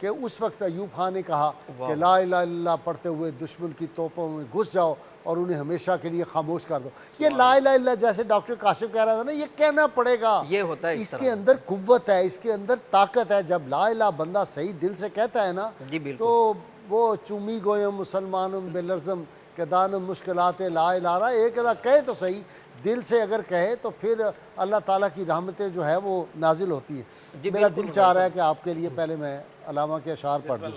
کہ اس وقت ایوب خان نے کہا کہ لا الہ الا اللہ پڑھتے ہوئے دشمن کی توپوں میں گھس جاؤ اور انہیں ہمیشہ کے لیے خاموش کر دو. یہ لا الہ الا اللہ جیسے ڈاکٹر کاشف کہہ رہا تھا نا, یہ کہنا پڑے گا. یہ ہوتا ہے اس کے اندر قوت ہے, اس کے اندر طاقت ہے. جب لا الہ بندہ صحیح دل سے کہتا ہے نا تو وہ چومی گویم مسلمانم بلرزم کہ دانم مشکلات لا الہ, ایک ادا کہے تو صحیح دل سے, اگر کہے تو پھر اللہ تعالیٰ کی رحمتیں جو ہے وہ نازل ہوتی ہیں. میرا دل چاہ رہا ہے کہ آپ کے لیے پہلے میں علامہ کے اشعار پڑھ دوں.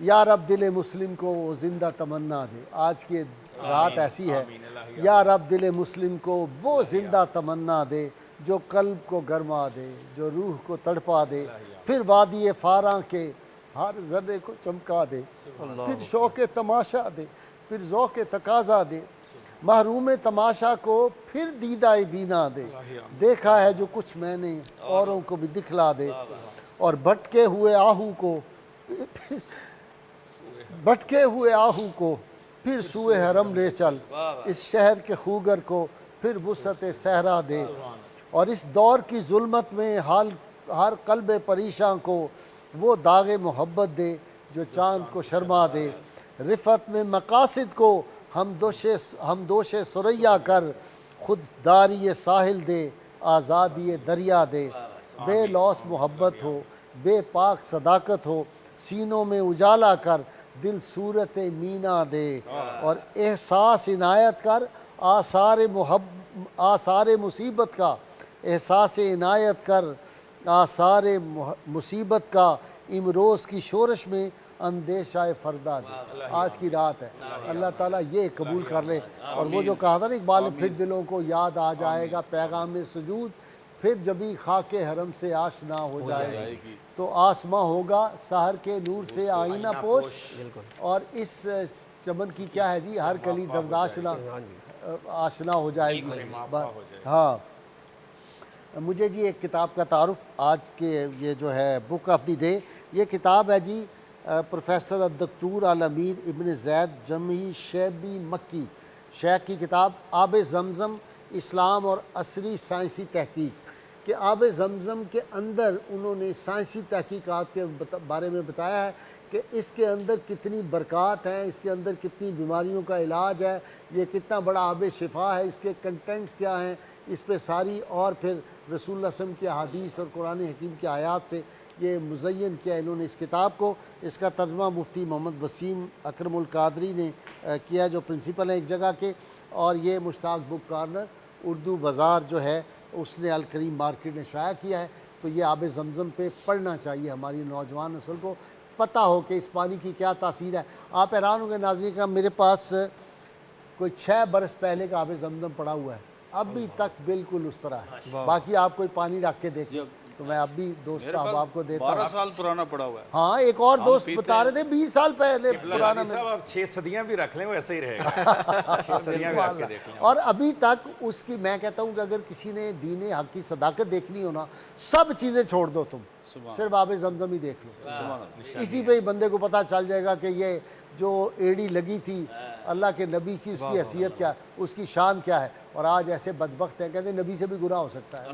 یا رب دل مسلم کو وہ زندہ تمنا دے. آج کی رات ایسی ہے, یا رب دل مسلم کو وہ زندہ تمنا دے جو قلب کو گرما دے, جو روح کو تڑپا دے, پھر وادی فاراں کے ہر ذرے کو چمکا دے, پھر شوق تماشا دے, پھر ذوق تقاضا دے, محروم تماشا کو پھر دیدہ بینا دے, دیکھا ہے جو کچھ میں نے اوروں کو بھی دکھلا دے, اور بھٹکے ہوئے آہو کو پھر سوئے حرم لے چل, اس شہر کے خوگر کو پھر وسعت صحرا دے, اور اس دور کی ظلمت میں ہر قلب پریشاں کو وہ داغ محبت دے جو چاند کو شرما دے, رفت میں مقاصد کو ہم دوش سریا کر, خود داری ساحل دے آزادی دریا دے, بے لوث محبت ہو بے پاک صداقت ہو, سینوں میں اجالا کر دل صورت مینا دے, اور احساس عنایت کر آثار مصیبت کا, احساس عنایت کر آثار مصیبت کا, امروز کی شورش میں اندیشہ فردا دے. آج کی رات ہے, اللہ تعالیٰ یہ قبول کر لے. اور وہ جو کہا تھا نا اقبال, پھر دلوں کو یاد آ جائے گا پیغام سجود, پھر جبھی خاک حرم سے آشنا ہو جائے گی, تو آسماں ہوگا سحر کے نور سے آئینہ پوش, اور اس چمن کی کیا ہے جی, ہر کلی درداشنا آشنا ہو جائے گی. ہاں, مجھے جی ایک کتاب کا تعارف آج کے یہ جو ہے بک آف دی ڈے, یہ کتاب ہے جی پروفیسر الدکتور الامیر ابن زید جمعی شیبی مکی شیخ کی کتاب آب زمزم اسلام اور عصری سائنسی تحقیق, کہ آب زمزم کے اندر انہوں نے سائنسی تحقیقات کے بارے میں بتایا ہے کہ اس کے اندر کتنی برکات ہیں, اس کے اندر کتنی بیماریوں کا علاج ہے, یہ کتنا بڑا آب شفا ہے, اس کے کنٹینٹس کیا ہیں, اس پہ ساری, اور پھر رسول اللہ صلی اللہ علیہ وسلم کی احادیث اور قرآن حکیم کی آیات سے یہ مزین کیا انہوں نے اس کتاب کو. اس کا ترجمہ مفتی محمد وسیم اکرم القادری نے کیا, جو پرنسپل ہیں ایک جگہ کے, اور یہ مشتاق بک کارنر اردو بازار جو ہے اس نے الکریم مارکیٹ نے شائع کیا ہے. تو یہ آب زمزم پہ پڑھنا چاہیے ہماری نوجوان نسل کو, پتہ ہو کہ اس پانی کی کیا تاثیر ہے. آپ حیران ہوں گے ناظرین کا, میرے پاس کوئی 6 برس پہلے کا آب زمزم پڑا ہوا ہے, ابھی تک بالکل اس طرح ہے. باقی آپ کوئی پانی رکھ کے دیکھیں تو میں اب بھی دوست آپ کو دیتا ہوں. 12 سال پرانا پڑا ہوا ہے. ہاں, ایک اور دوست بتا رہے تھے 20 سال پہلے پرانا. آپ 6 صدیاں بھی رکھ لیں وہ ایسے ہی رہے گا. 6 صدیاں بھی رکھ کے دیکھ لیں. اور ابھی تک اس کی, میں کہتا ہوں کہ اگر کسی نے دین حق کی صداقت دیکھنی ہو نا, سب چیزیں چھوڑ دو, تم صرف آب زمزم ہی دیکھ لو. اسی پہ ہی بندے کو پتہ چل جائے گا کہ یہ جو ایڑی لگی تھی اللہ کے نبی کی, اس کی حیثیت کیا, اس کی شان کیا ہے. اور آج ایسے بدبخت ہیں, کہتے ہیں نبی سے بھی گناہ ہو سکتا ہے.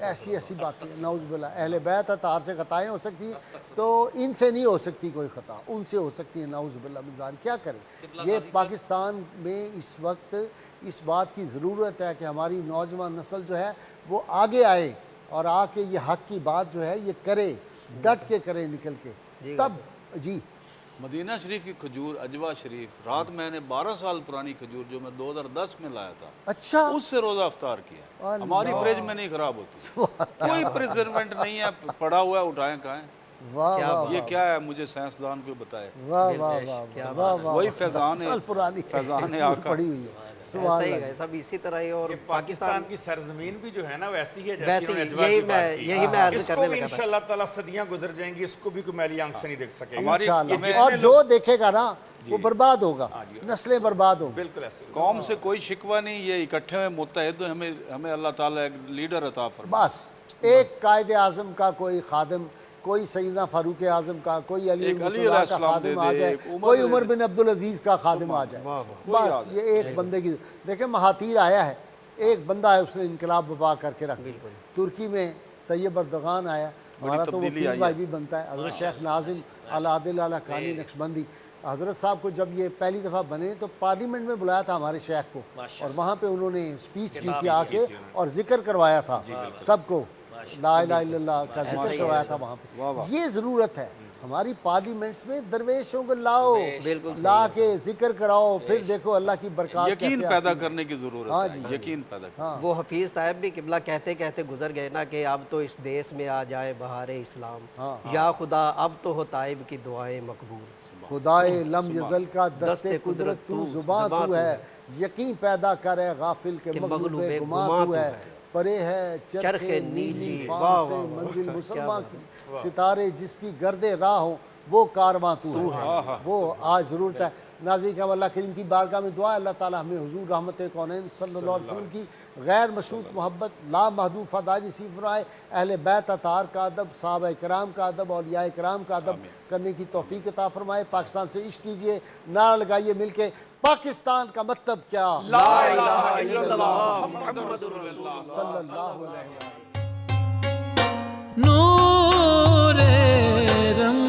ایسی باتیں, نعوذ باللہ. اہل بیت اطہار سے خطائیں ہو سکتی ہیں, تو ان سے نہیں ہو سکتی کوئی خطا, ان سے ہو سکتی ہے. نعوذ باللہ من ذالک. کیا کریں, یہ پاکستان میں اس وقت اس بات کی ضرورت ہے کہ ہماری نوجوان نسل جو ہے وہ آگے آئے اور آ کے یہ حق کی بات جو ہے یہ کرے, ڈٹ کے کرے, نکل کے. تب جی مدینہ شریف کی کھجور اجوا شریف, رات میں نے 12 سال پرانی کھجور جو میں 2010 میں لایا تھا, اچھا, اس سے روزہ افطار کیا. ہماری فریج میں نہیں خراب ہوتی, کوئی پریزروینٹ نہیں ہے, پڑا ہوا ہے, اٹھائیں کھائیں. یہ کیا ہے, مجھے سائنسدان کوئی بتائے. وہی فیضان آقا پڑی ہوئی ہے. سب اسی طرح ہی. اور پاکستان کی سرزمین بھی جو ہے نا ویسی ہے ویسی, یہی میں عرض کرنے لگا تھا. انشاءاللہ تعالیٰ صدیاں گزر جائیں گی, اس کو بھی کوئی میلی آنکھ سے نہیں دیکھ سکے گا. اور جو دیکھے گا نا وہ برباد ہوگا, نسلیں برباد ہوں. بالکل ایسے. قوم سے کوئی شکوہ نہیں, یہ اکٹھے ہوئے متحد, ہمیں اللہ تعالیٰ ایک لیڈر عطا فرمائے. بس ایک قائد اعظم کا کوئی خادم, کوئی سیدنا فاروق اعظم کا, کوئی علی کا خادم آ جائے, کوئی عمر بن عبدالعزیز کا خادم آ جائے, بس یہ ایک بندے کی. دیکھیں مہاتیر آیا ہے, ایک بندہ ہے, اس نے انقلاب برپا کر کے رکھ. ترکی میں طیب اردغان آیا, ہمارا تو تبدیلی وکیل آئی بھائی ہے۔ بھی بنتا ہے حضرت شیخ ناظم العادل اعلیٰ قانی نقشبندی حضرت صاحب کو جب یہ پہلی دفعہ بنے تو پارلیمنٹ میں بلایا تھا ہمارے شیخ کو اور وہاں پہ انہوں نے سپیچ کی تھی آ کے اور ذکر کروایا تھا سب کو لا الہ الا اللہ کا ذکر کروایا تھا وہاں پہ یہ ضرورت ہے ہماری پارلیمنٹس میں درویشوں کو لاؤ لا کے ذکر کراؤ پھر دیکھو اللہ کی برکات یقین پیدا کرنے کی ضرورت ہے یقین پیدا کرنے وہ حفیظ صاحب بھی قبلہ کہتے کہتے گزر گئے نا کہ اب تو اس دیس میں آ جائے بہار اسلام یا خدا اب تو ہو طائب کی دعائیں مقبول خدائے لم یزل کا دست قدرت تو زباں تو ہے یقین پیدا کرے غافل کے مغلوب گماں تو ہے پرے ہے چرخ نیلی فام سے منزل مسلمان کی ستارے جس کی گرد راہ ہوں وہ کارواں تو ہے وہ آج ضرورت ہے ناظرین کرام اللہ کریم کی بارگاہ میں دعا ہے اللہ تعالی ہمیں حضور رحمت کونین صلی اللہ علیہ وسلم کی غیر مشروط محبت لامحدود فدائی نصیب فرمائے اہل بیت اطہار کا ادب صحابہ کرام کا ادب اولیاء کرام کا ادب کرنے کی توفیق عطا فرمائے پاکستان سے عشق کیجئے نعرہ لگائیے مل کے پاکستان کا مطلب کیا لا الہ الا اللہ محمد رسول اللہ صلی اللہ علیہ وسلم نور رم